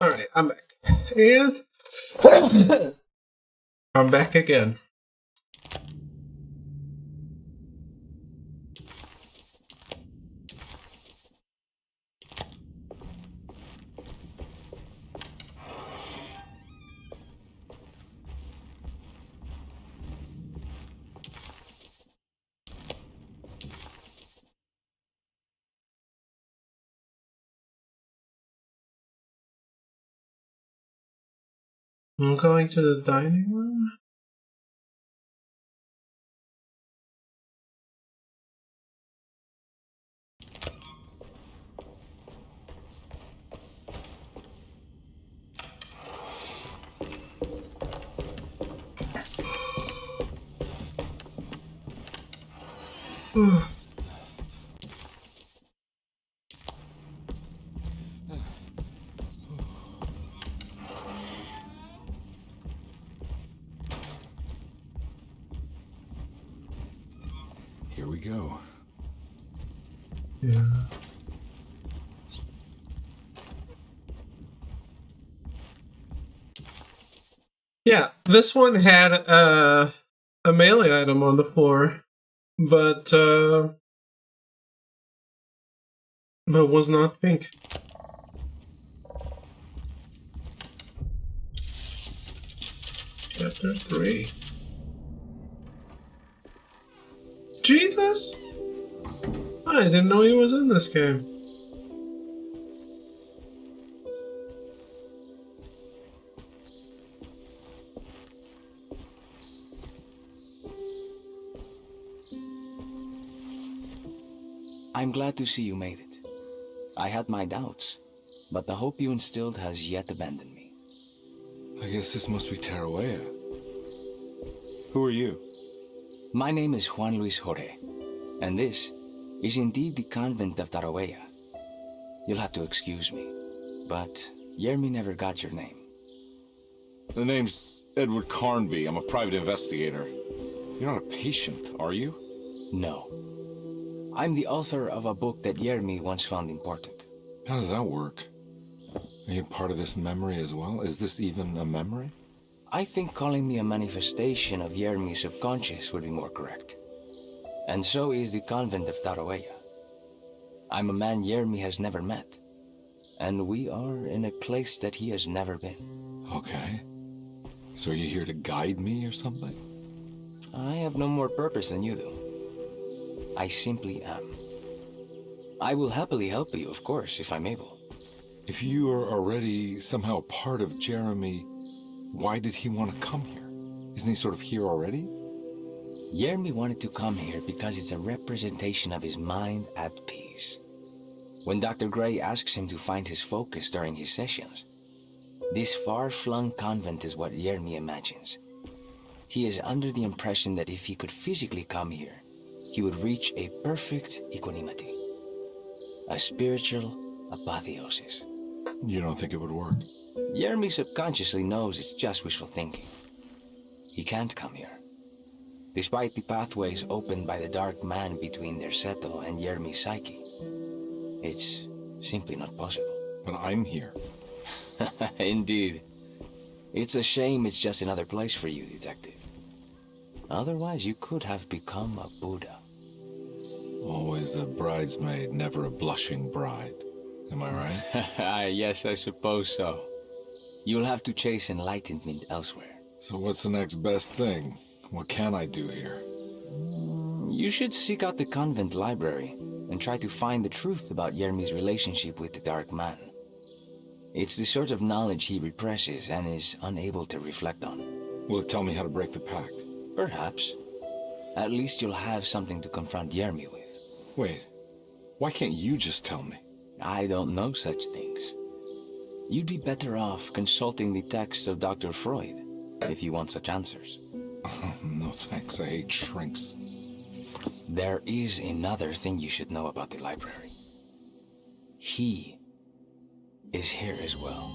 Alright, I'm back. And I'm back again. I'm going to the dining room. Here we go. Yeah. Yeah, this one had a melee item on the floor, but was not pink. Chapter 3. Jesus! I didn't know he was in this game. I'm glad to see you made it. I had my doubts, but the hope you instilled has yet abandoned me. I guess this must be Tarawea. Who are you? My name is Juan Luis Jorge, and this is indeed the convent of Tarawea. You'll have to excuse me, but Yermi never got your name. The name's Edward Carnby. I'm a private investigator. You're not a patient, are you? No. I'm the author of a book that Yermi once found important. How does that work? Are you part of this memory as well? Is this even a memory? I think calling me a manifestation of Yermi's subconscious would be more correct. And so is the convent of Tarawea. I'm a man Yermi has never met, and we are in a place that he has never been. Okay. So are you here to guide me or something? I have no more purpose than you do. I simply am. I will happily help you, of course, if I'm able. If you are already somehow part of Jeremy, why did he want to come here? Isn't he sort of here already? Yermi wanted to come here because it's a representation of his mind at peace. When Dr. Gray asks him to find his focus during his sessions, this far-flung convent is what Yermi imagines. He is under the impression that if he could physically come here, he would reach a perfect equanimity, a spiritual apotheosis. You don't think it would work? Yermi subconsciously knows it's just wishful thinking. He can't come here. Despite the pathways opened by the dark man between their Seto and Yermi's psyche, it's simply not possible. But I'm here. Indeed. It's a shame it's just another place for you, Detective. Otherwise, you could have become a Buddha. Always a bridesmaid, never a blushing bride. Am I right? Yes, I suppose so. You'll have to chase enlightenment elsewhere. So what's the next best thing? What can I do here? You should seek out the convent library and try to find the truth about Yermi's relationship with the Dark Man. It's the sort of knowledge he represses and is unable to reflect on. Will it tell me how to break the pact? Perhaps. At least you'll have something to confront Yermi with. Wait, why can't you just tell me? I don't know such things. You'd be better off consulting the text of Dr. Freud if you want such answers. No thanks, I hate shrinks. There is another thing you should know about the library. He is here as well.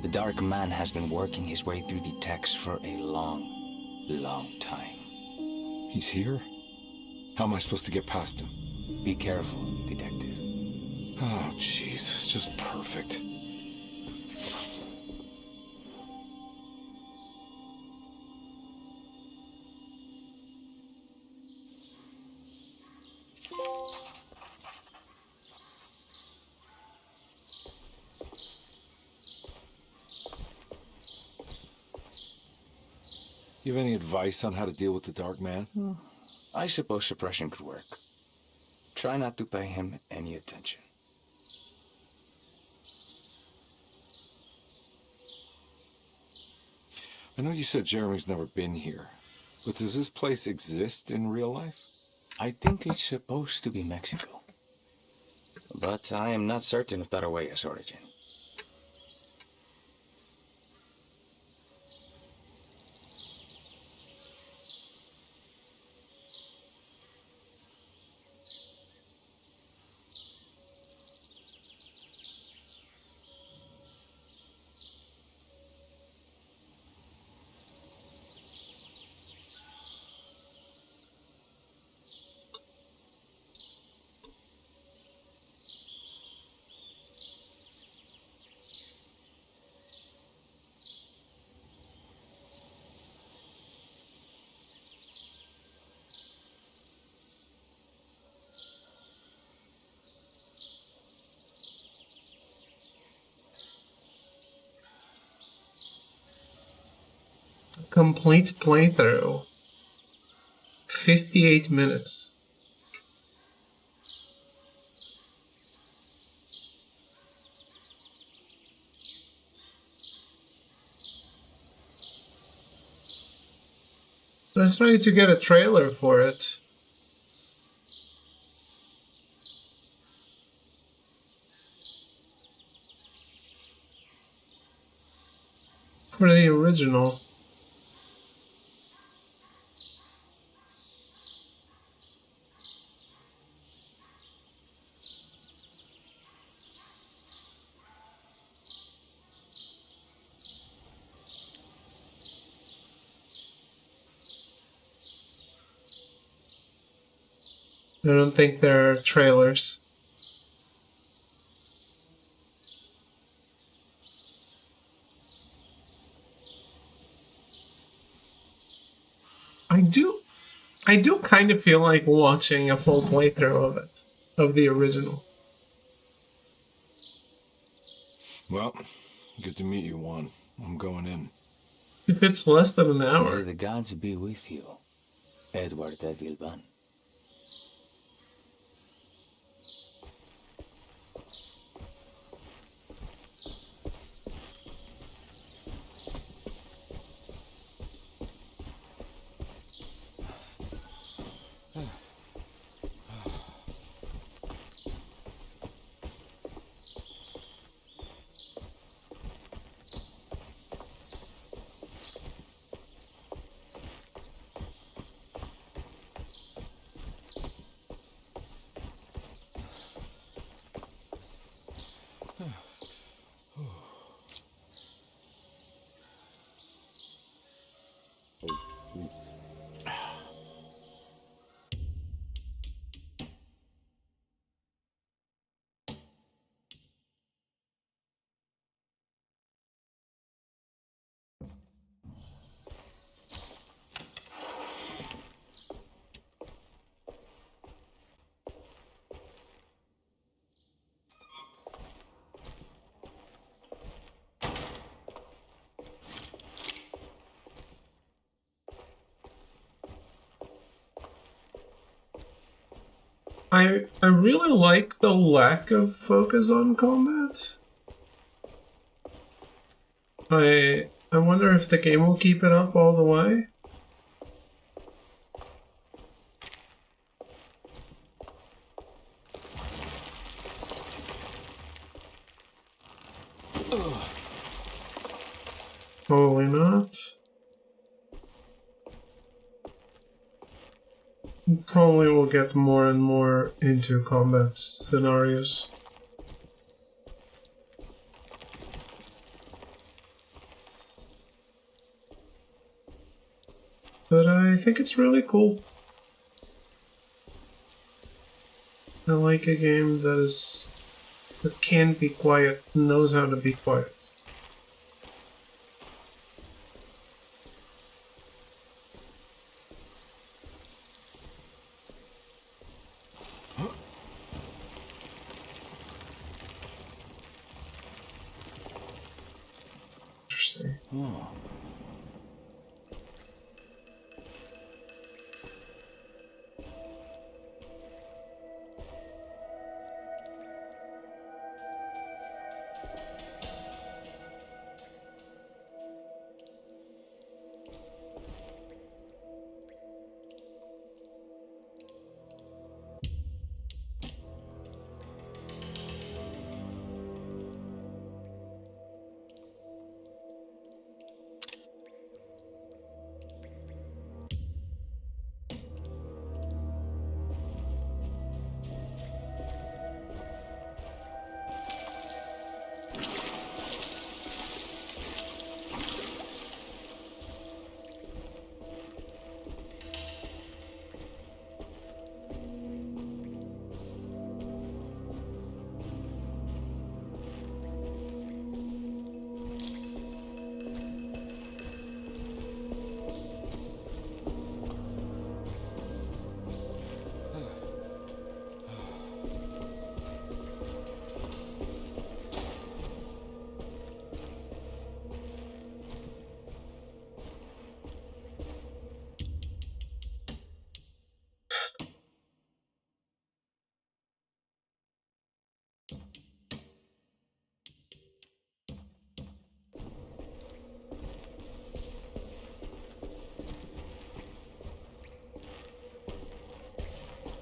The Dark Man has been working his way through the text for a long time. He's here? How am I supposed to get past him? Be careful, Detective. Oh, jeez, just perfect. You have any advice on how to deal with the Dark Man? I suppose suppression could work. Try not to pay him any attention. I know you said Jeremy's never been here, but does this place exist in real life? I think it's supposed to be Mexico, but I am not certain of Tarahueya's origin. Complete playthrough. 58 minutes. I tried to get a trailer for it. For the original. I don't think there are trailers. I do kind of feel like watching a full playthrough of it, of the original. Well, good to meet you, Juan. I'm going in. If it's less than an May hour. the gods be with you, Edward de Vilban. I really like the lack of focus on combat. I wonder if the game will keep it up all the way. Probably not. Probably will get more and more into combat scenarios. But I think it's really cool. I like a game that can be quiet, knows how to be quiet. Interesting. Oh.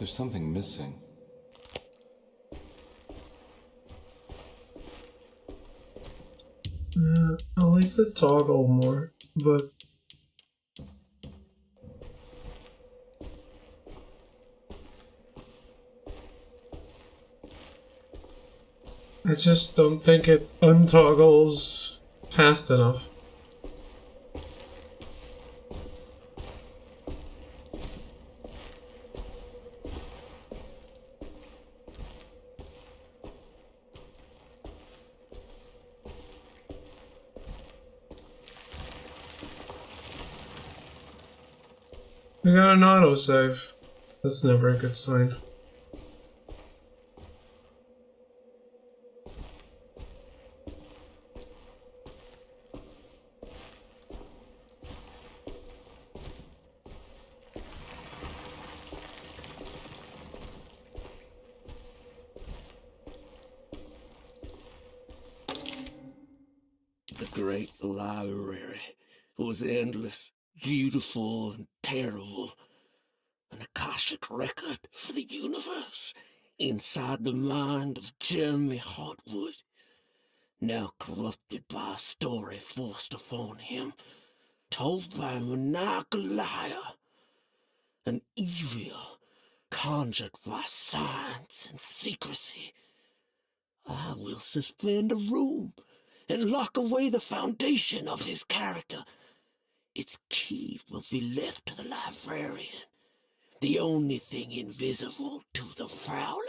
There's something missing. I like the toggle more, but I just don't think it untoggles fast enough. We got an autosave. That's never a good sign. The great library was endless, beautiful, and terrible. An Akashic record for the universe inside the mind of Jeremy Hartwood, now corrupted by a story forced upon him, told by a maniacal liar, an evil conjured by science and secrecy. I will suspend a room and lock away the foundation of his character. Its key will be left to the librarian, the only thing invisible to the prowler.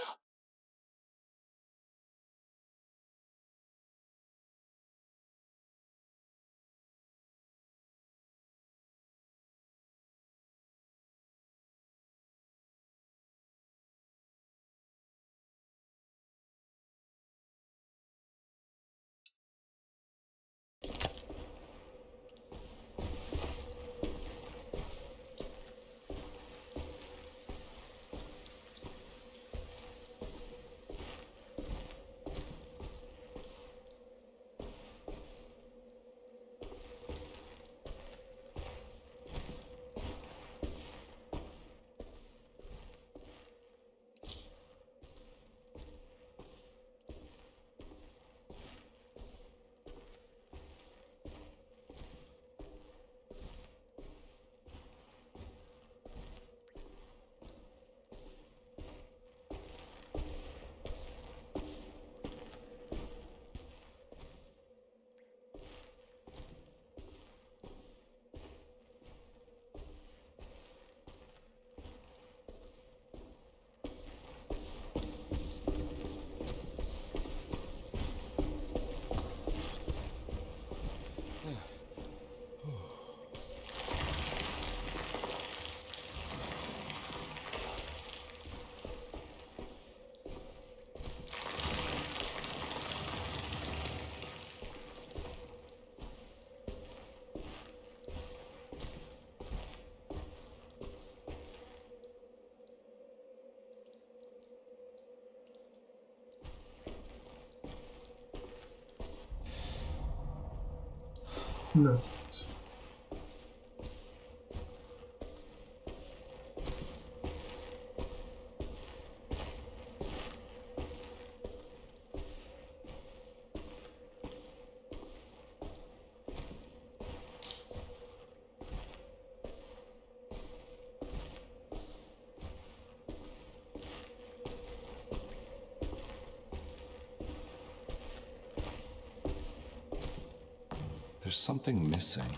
No. There's something missing.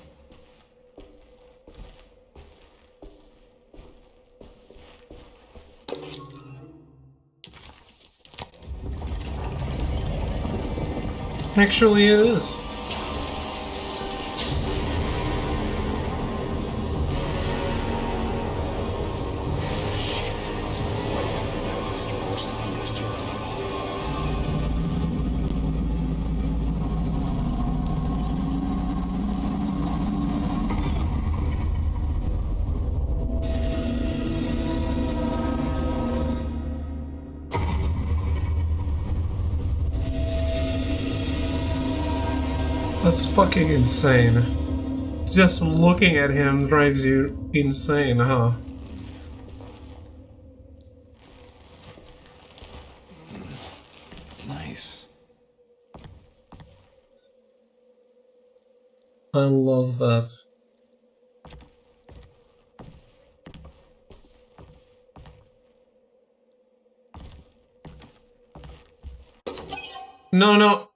Actually, it is. That's fucking insane. Just looking at him drives you insane, huh? nice. I love that. No.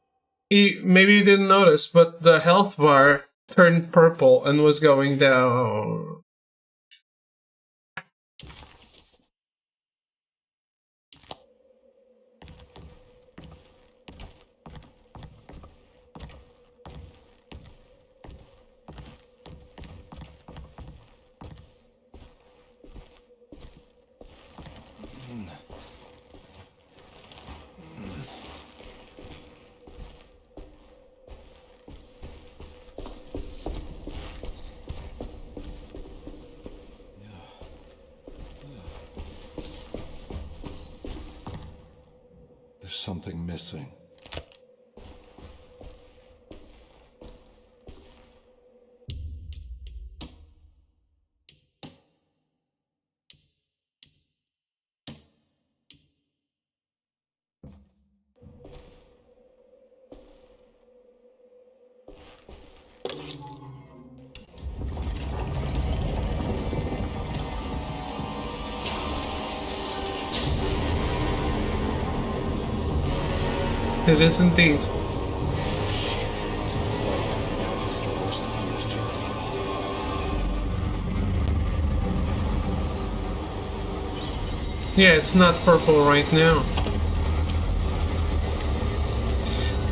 Maybe you didn't notice, but the health bar turned purple and was going down. There's something missing. It is indeed. Yeah, it's not purple right now.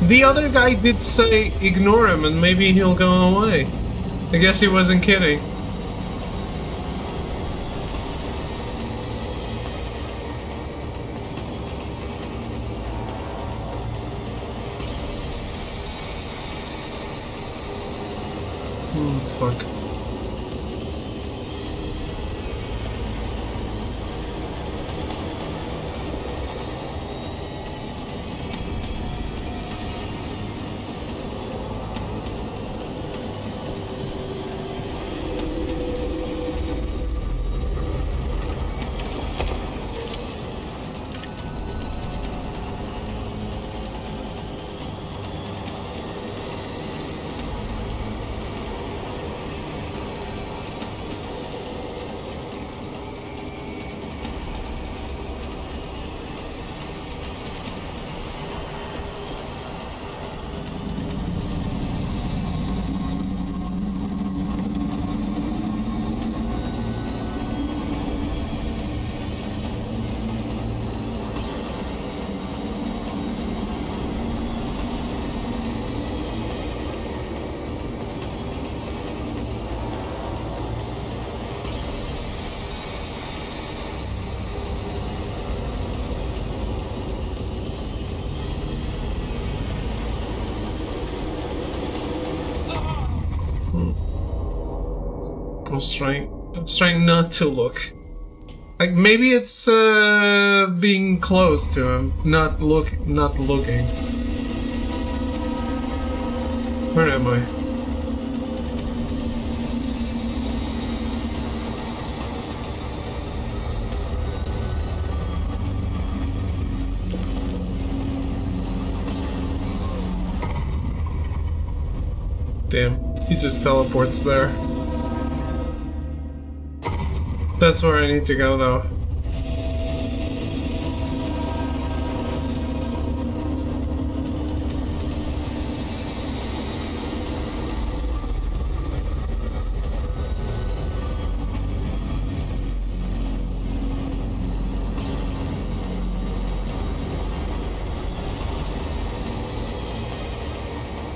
The other guy did say ignore him and maybe he'll go away. I guess he wasn't kidding. Fuck. I was trying not to look. Like maybe it's being close to him, not looking. Where am I? Damn, he just teleports there. That's where I need to go, though.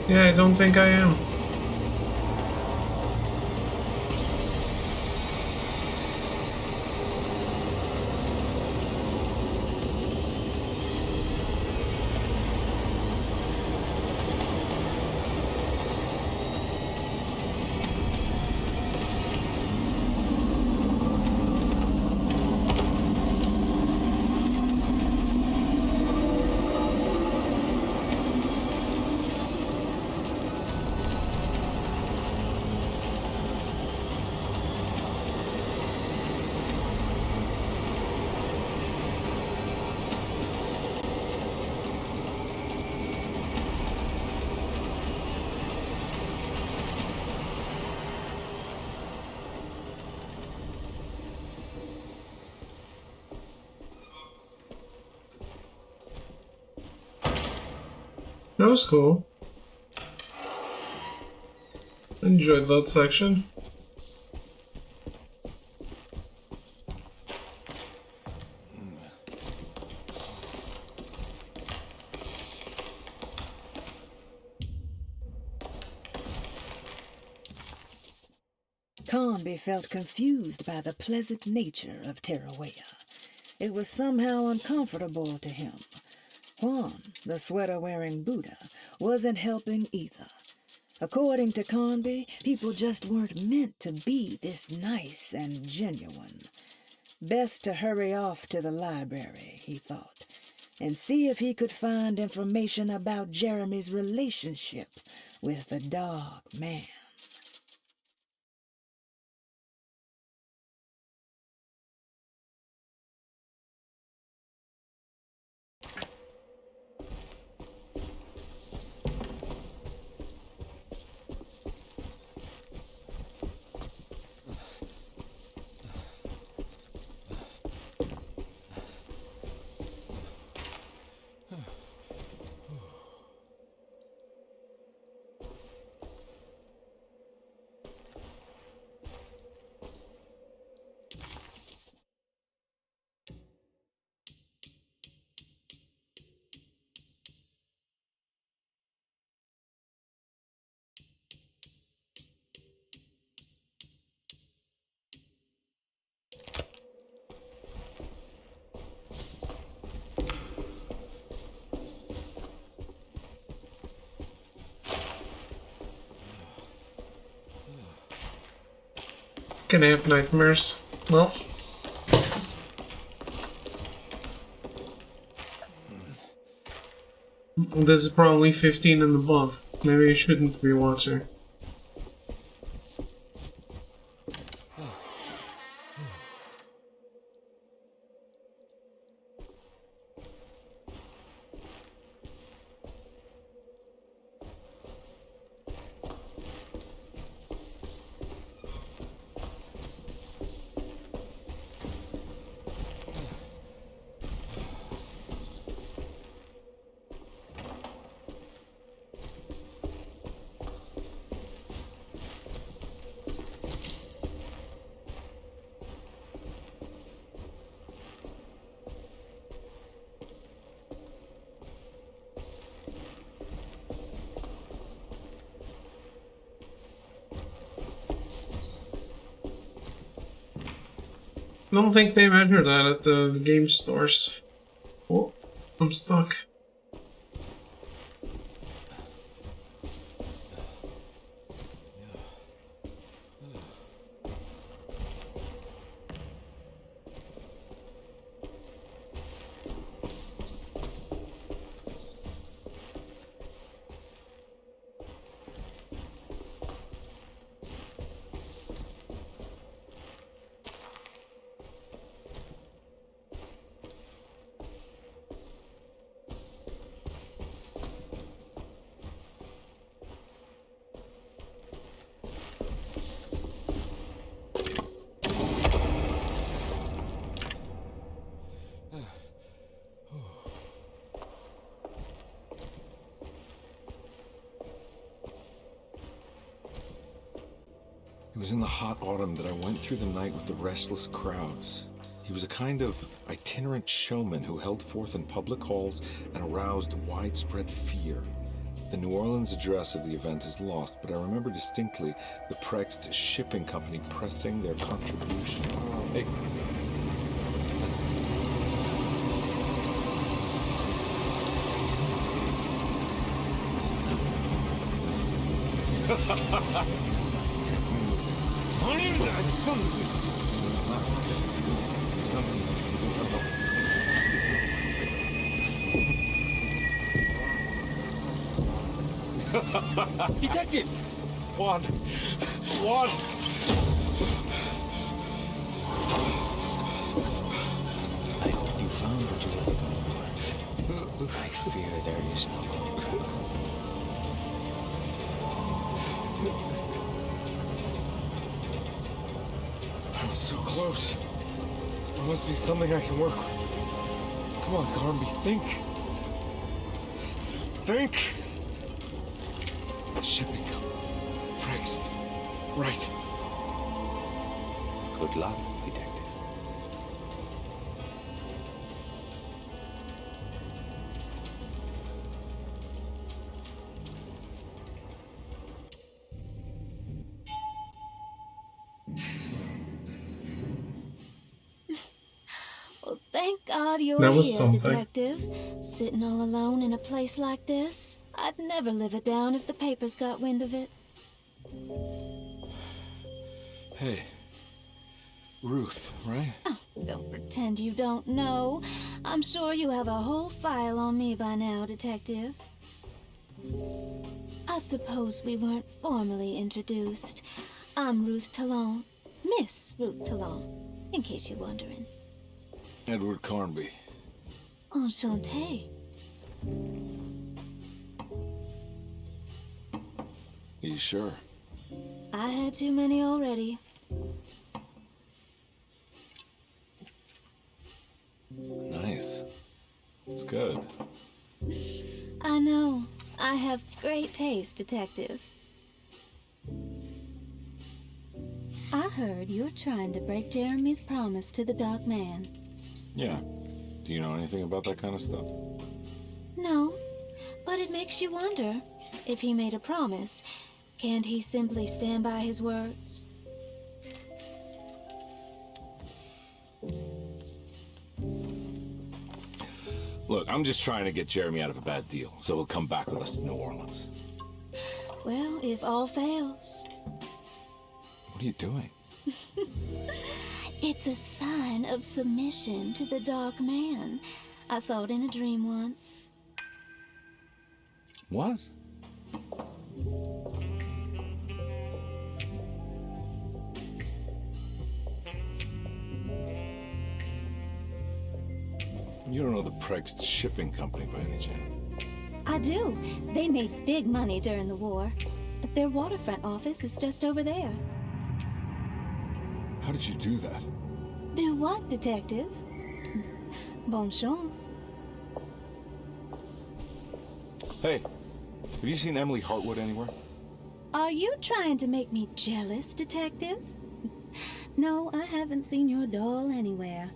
Yeah, I don't think I am. That was cool. Enjoyed that section. Conby felt confused by the pleasant nature of Terrawea. It was somehow uncomfortable to him. Juan, the sweater-wearing Buddha, wasn't helping either. According to Conby, people just weren't meant to be this nice and genuine. Best to hurry off to the library, he thought, and see if he could find information about Jeremy's relationship with the dog man. Gonna have nightmares. Well. This is probably 15 and above. Maybe you shouldn't be watching. I don't think they measure that at the game stores. Oh, I'm stuck. It was in the hot autumn that I went through the night with the restless crowds. He was a kind of itinerant showman who held forth in public halls and aroused widespread fear. The New Orleans address of the event is lost, but I remember distinctly the Prext shipping company pressing their contribution. Hey. Detective! Juan! Juan! I hope you found what you were looking for. I fear there is no going back. I was so close. There must be something I can work with. Come on, Carnby, think. Think! Shipping company. Prext. Right. Good luck, detective. Well, thank God you're That was here, something. detective. Sitting all alone in a place like this. I'd never live it down if the papers got wind of it. Hey. Ruth, right? Oh, don't pretend you don't know. I'm sure you have a whole file on me by now, detective. I suppose we weren't formally introduced. I'm Ruth Talon. Miss Ruth Talon, in case you're wondering. Edward Carnby. Enchanté. You sure? I had too many already. Nice. It's good. I know. I have great taste, detective. I heard you're trying to break Jeremy's promise to the Dark Man. Yeah. Do you know anything about that kind of stuff? No, but it makes you wonder. If he made a promise, can't he simply stand by his words? Look, I'm just trying to get Jeremy out of a bad deal, so he'll come back with us to New Orleans. Well, if all fails, What are you doing? it's a sign of submission to the Dark Man. I saw it in a dream once. What? You don't know the Prext Shipping Company by any chance? I do. They made big money during the war. Their waterfront office is just over there. How did you do that? Do what, detective? Bonne chance. Hey, have you seen Emily Hartwood anywhere? Are you trying to make me jealous, detective? No, I haven't seen your doll anywhere.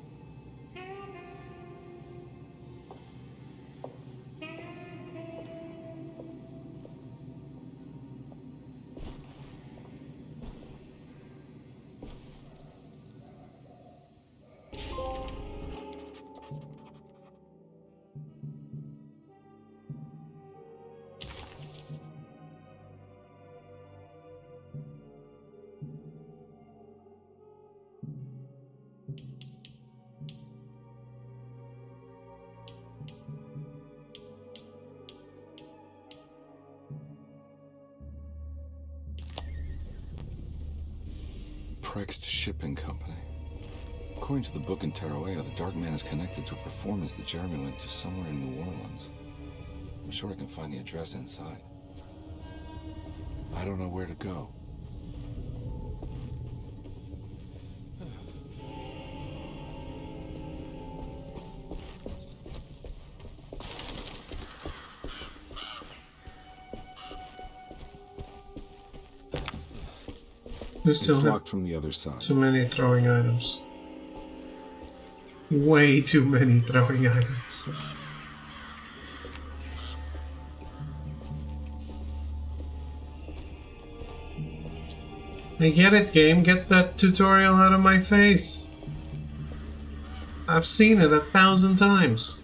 Prext Shipping Company. According to the book in Tarawea, the Dark Man is connected to a performance that Jeremy went to somewhere in New Orleans. I'm sure I can find the address inside. I don't know where to go. We still It's have locked from the other side. too many throwing items. Way too many throwing items. I get it, game. Get that tutorial out of my face. I've seen it 1,000 times.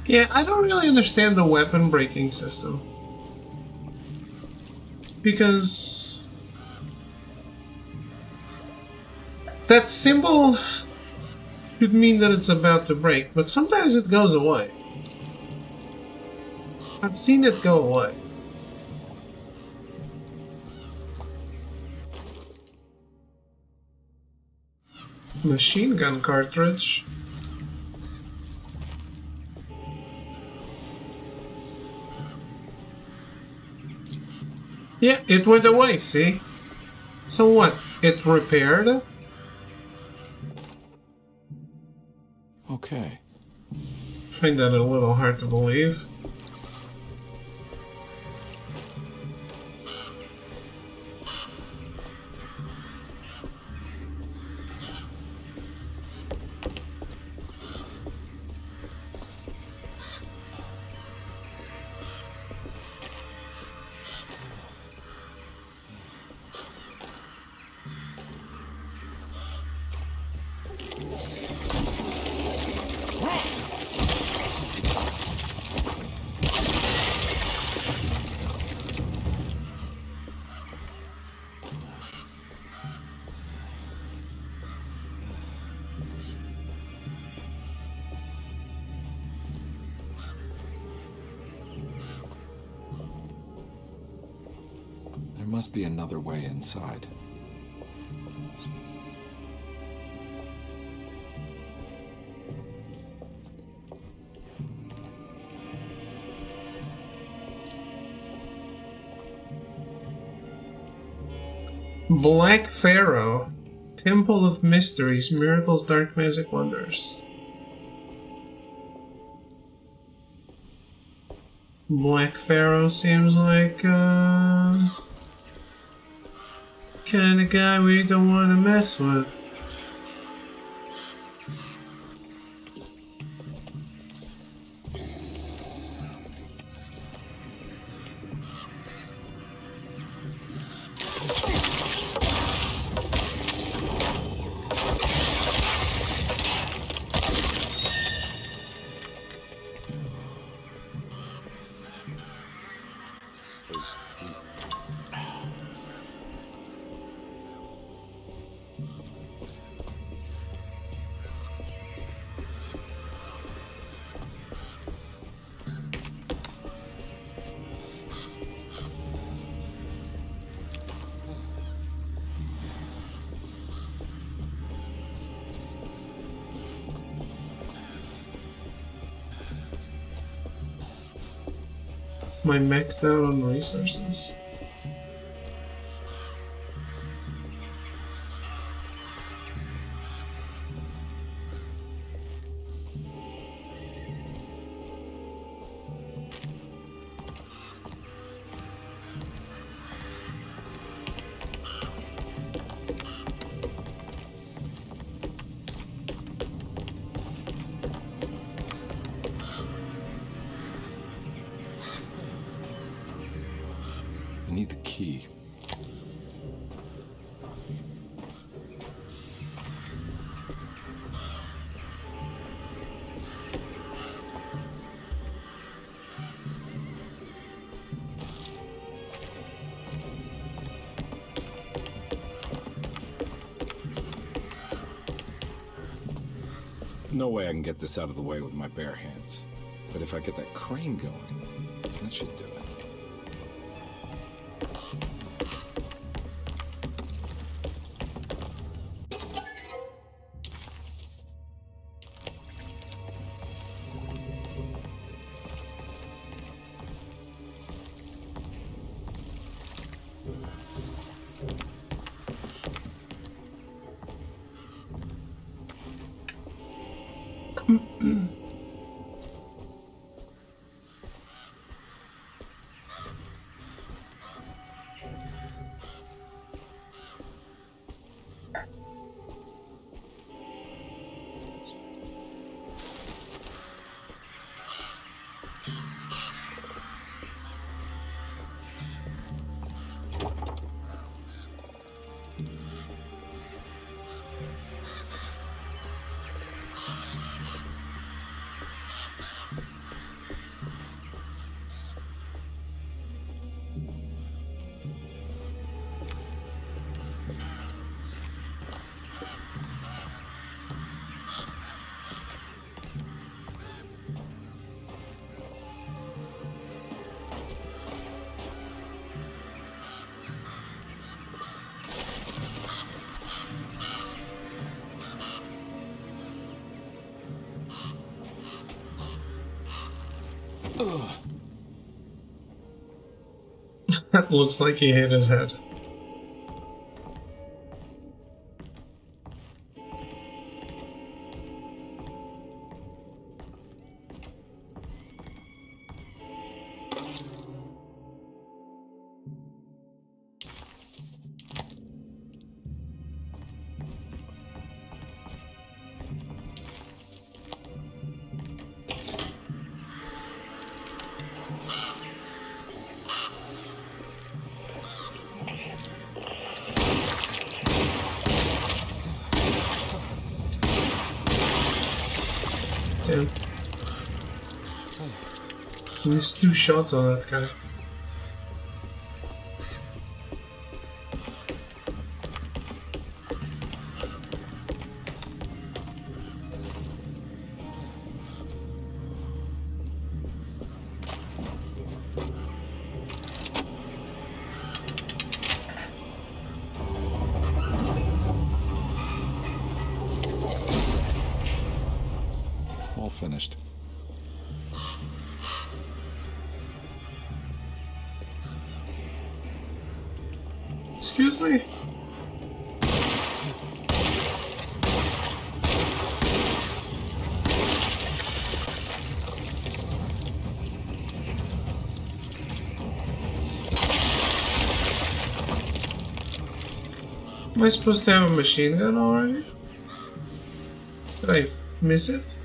Yeah, I don't really understand the weapon breaking system. Because that symbol should mean that it's about to break, but sometimes it goes away. I've seen it go away. Machine gun cartridge. Yeah, it went away, see? So what? It's repaired? Okay. Find that a little hard to believe. There must be another way inside. Black Pharaoh. Temple of Mysteries, Miracles, Dark Magic, Wonders. Black Pharaoh seems like kind of guy we don't want to mess with. Am I maxed out on resources? I need the key. No way I can get this out of the way with my bare hands. But if I get that crane going, that should do it. That looks like he hit his head. Damn. He missed 2 shots on that guy. All finished. Excuse me? Am I supposed to have a machine gun already? Did I miss it?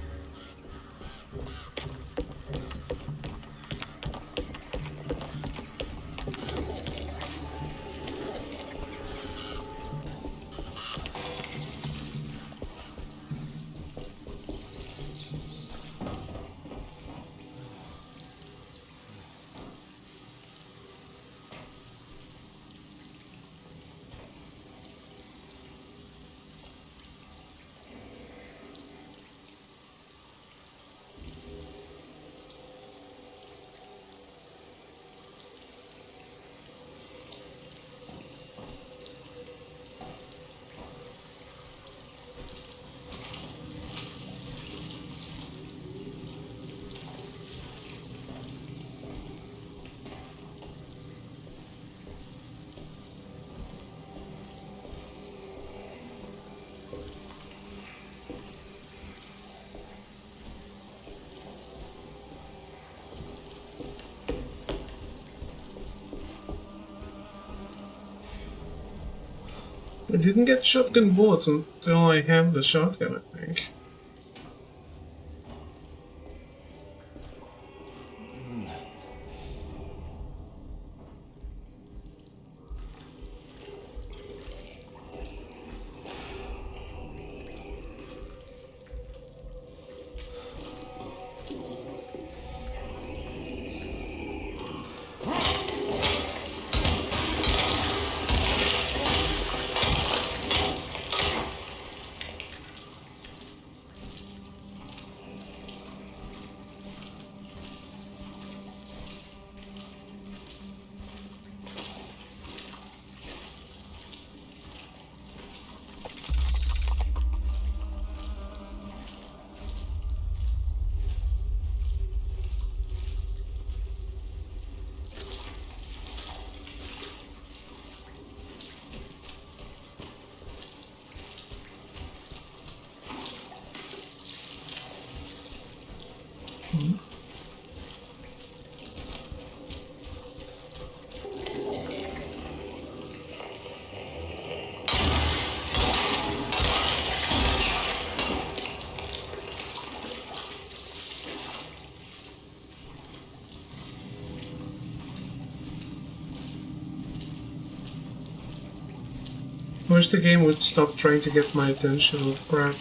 I didn't get shotgun bullets until I had the shotgun, I think. I wish the game would stop trying to get my attention with crap.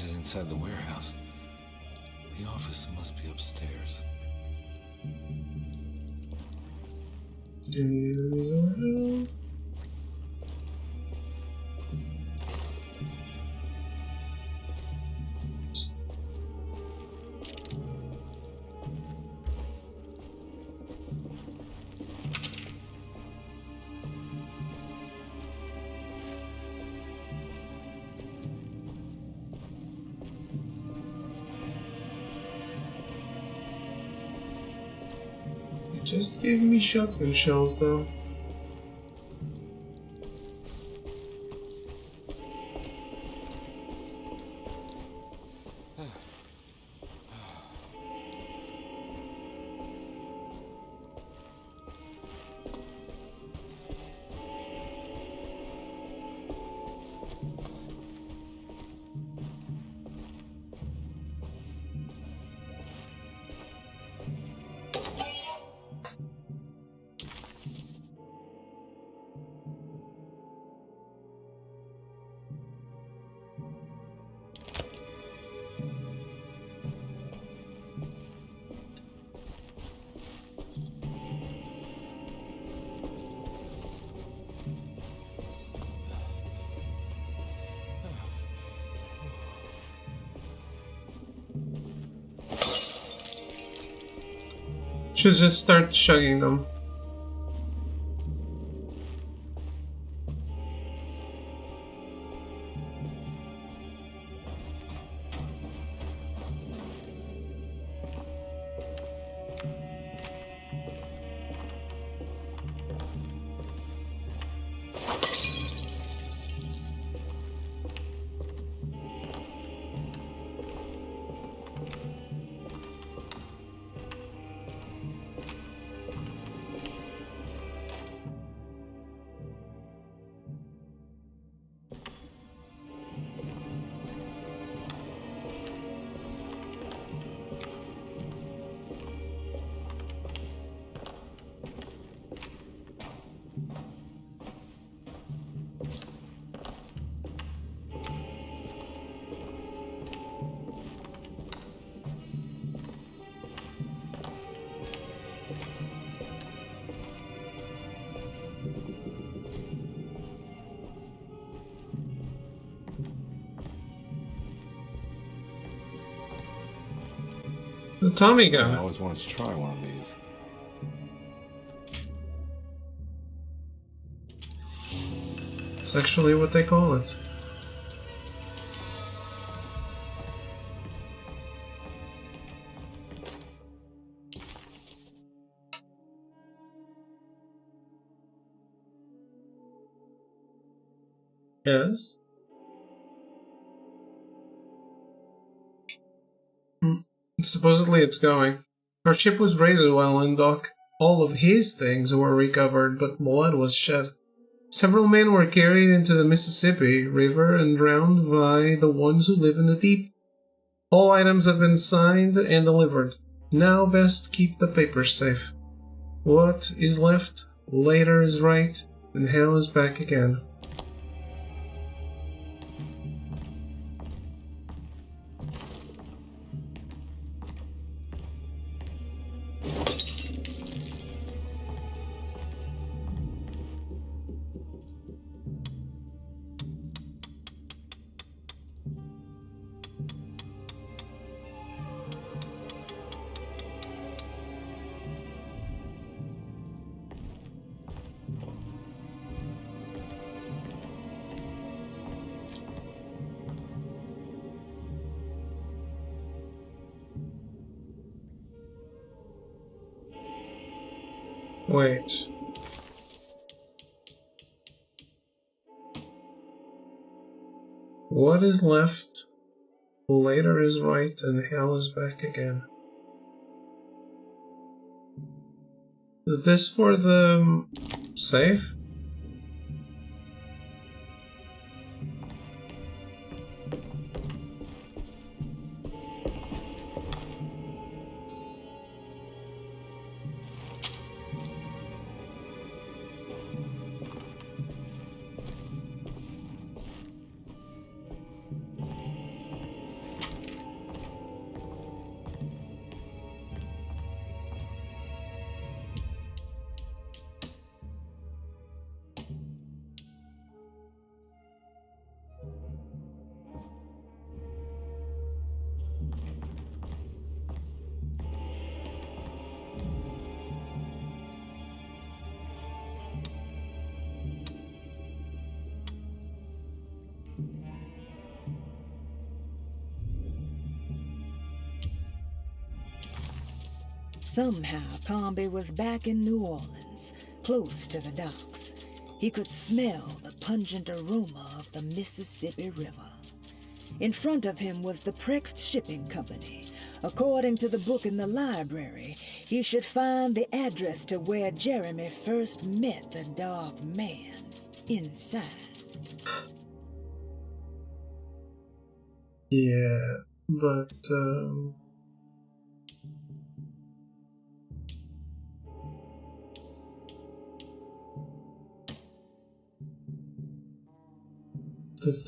made it inside the warehouse. The office must be upstairs. Any enemies around? They just gave me shotgun shells though. Should just start chugging them. The Tommy I gun. always wanted to try one of these. It's actually what they call it. Yes. Supposedly it's going. Our ship was raided while in dock. All of his things were recovered, but blood was shed. Several men were carried into the Mississippi River and drowned by the ones who live in the deep. All items have been signed and delivered. Now best keep the papers safe. What is left, later is right, and hell is back again. Wait. What is left, later is right, and hell is back again. Is this for the safe? Somehow, Comby was back in New Orleans, close to the docks. He could smell the pungent aroma of the Mississippi River. In front of him was the Prext Shipping Company. According to the book in the library, he should find the address to where Jeremy first met the Dark Man inside. Yeah, but does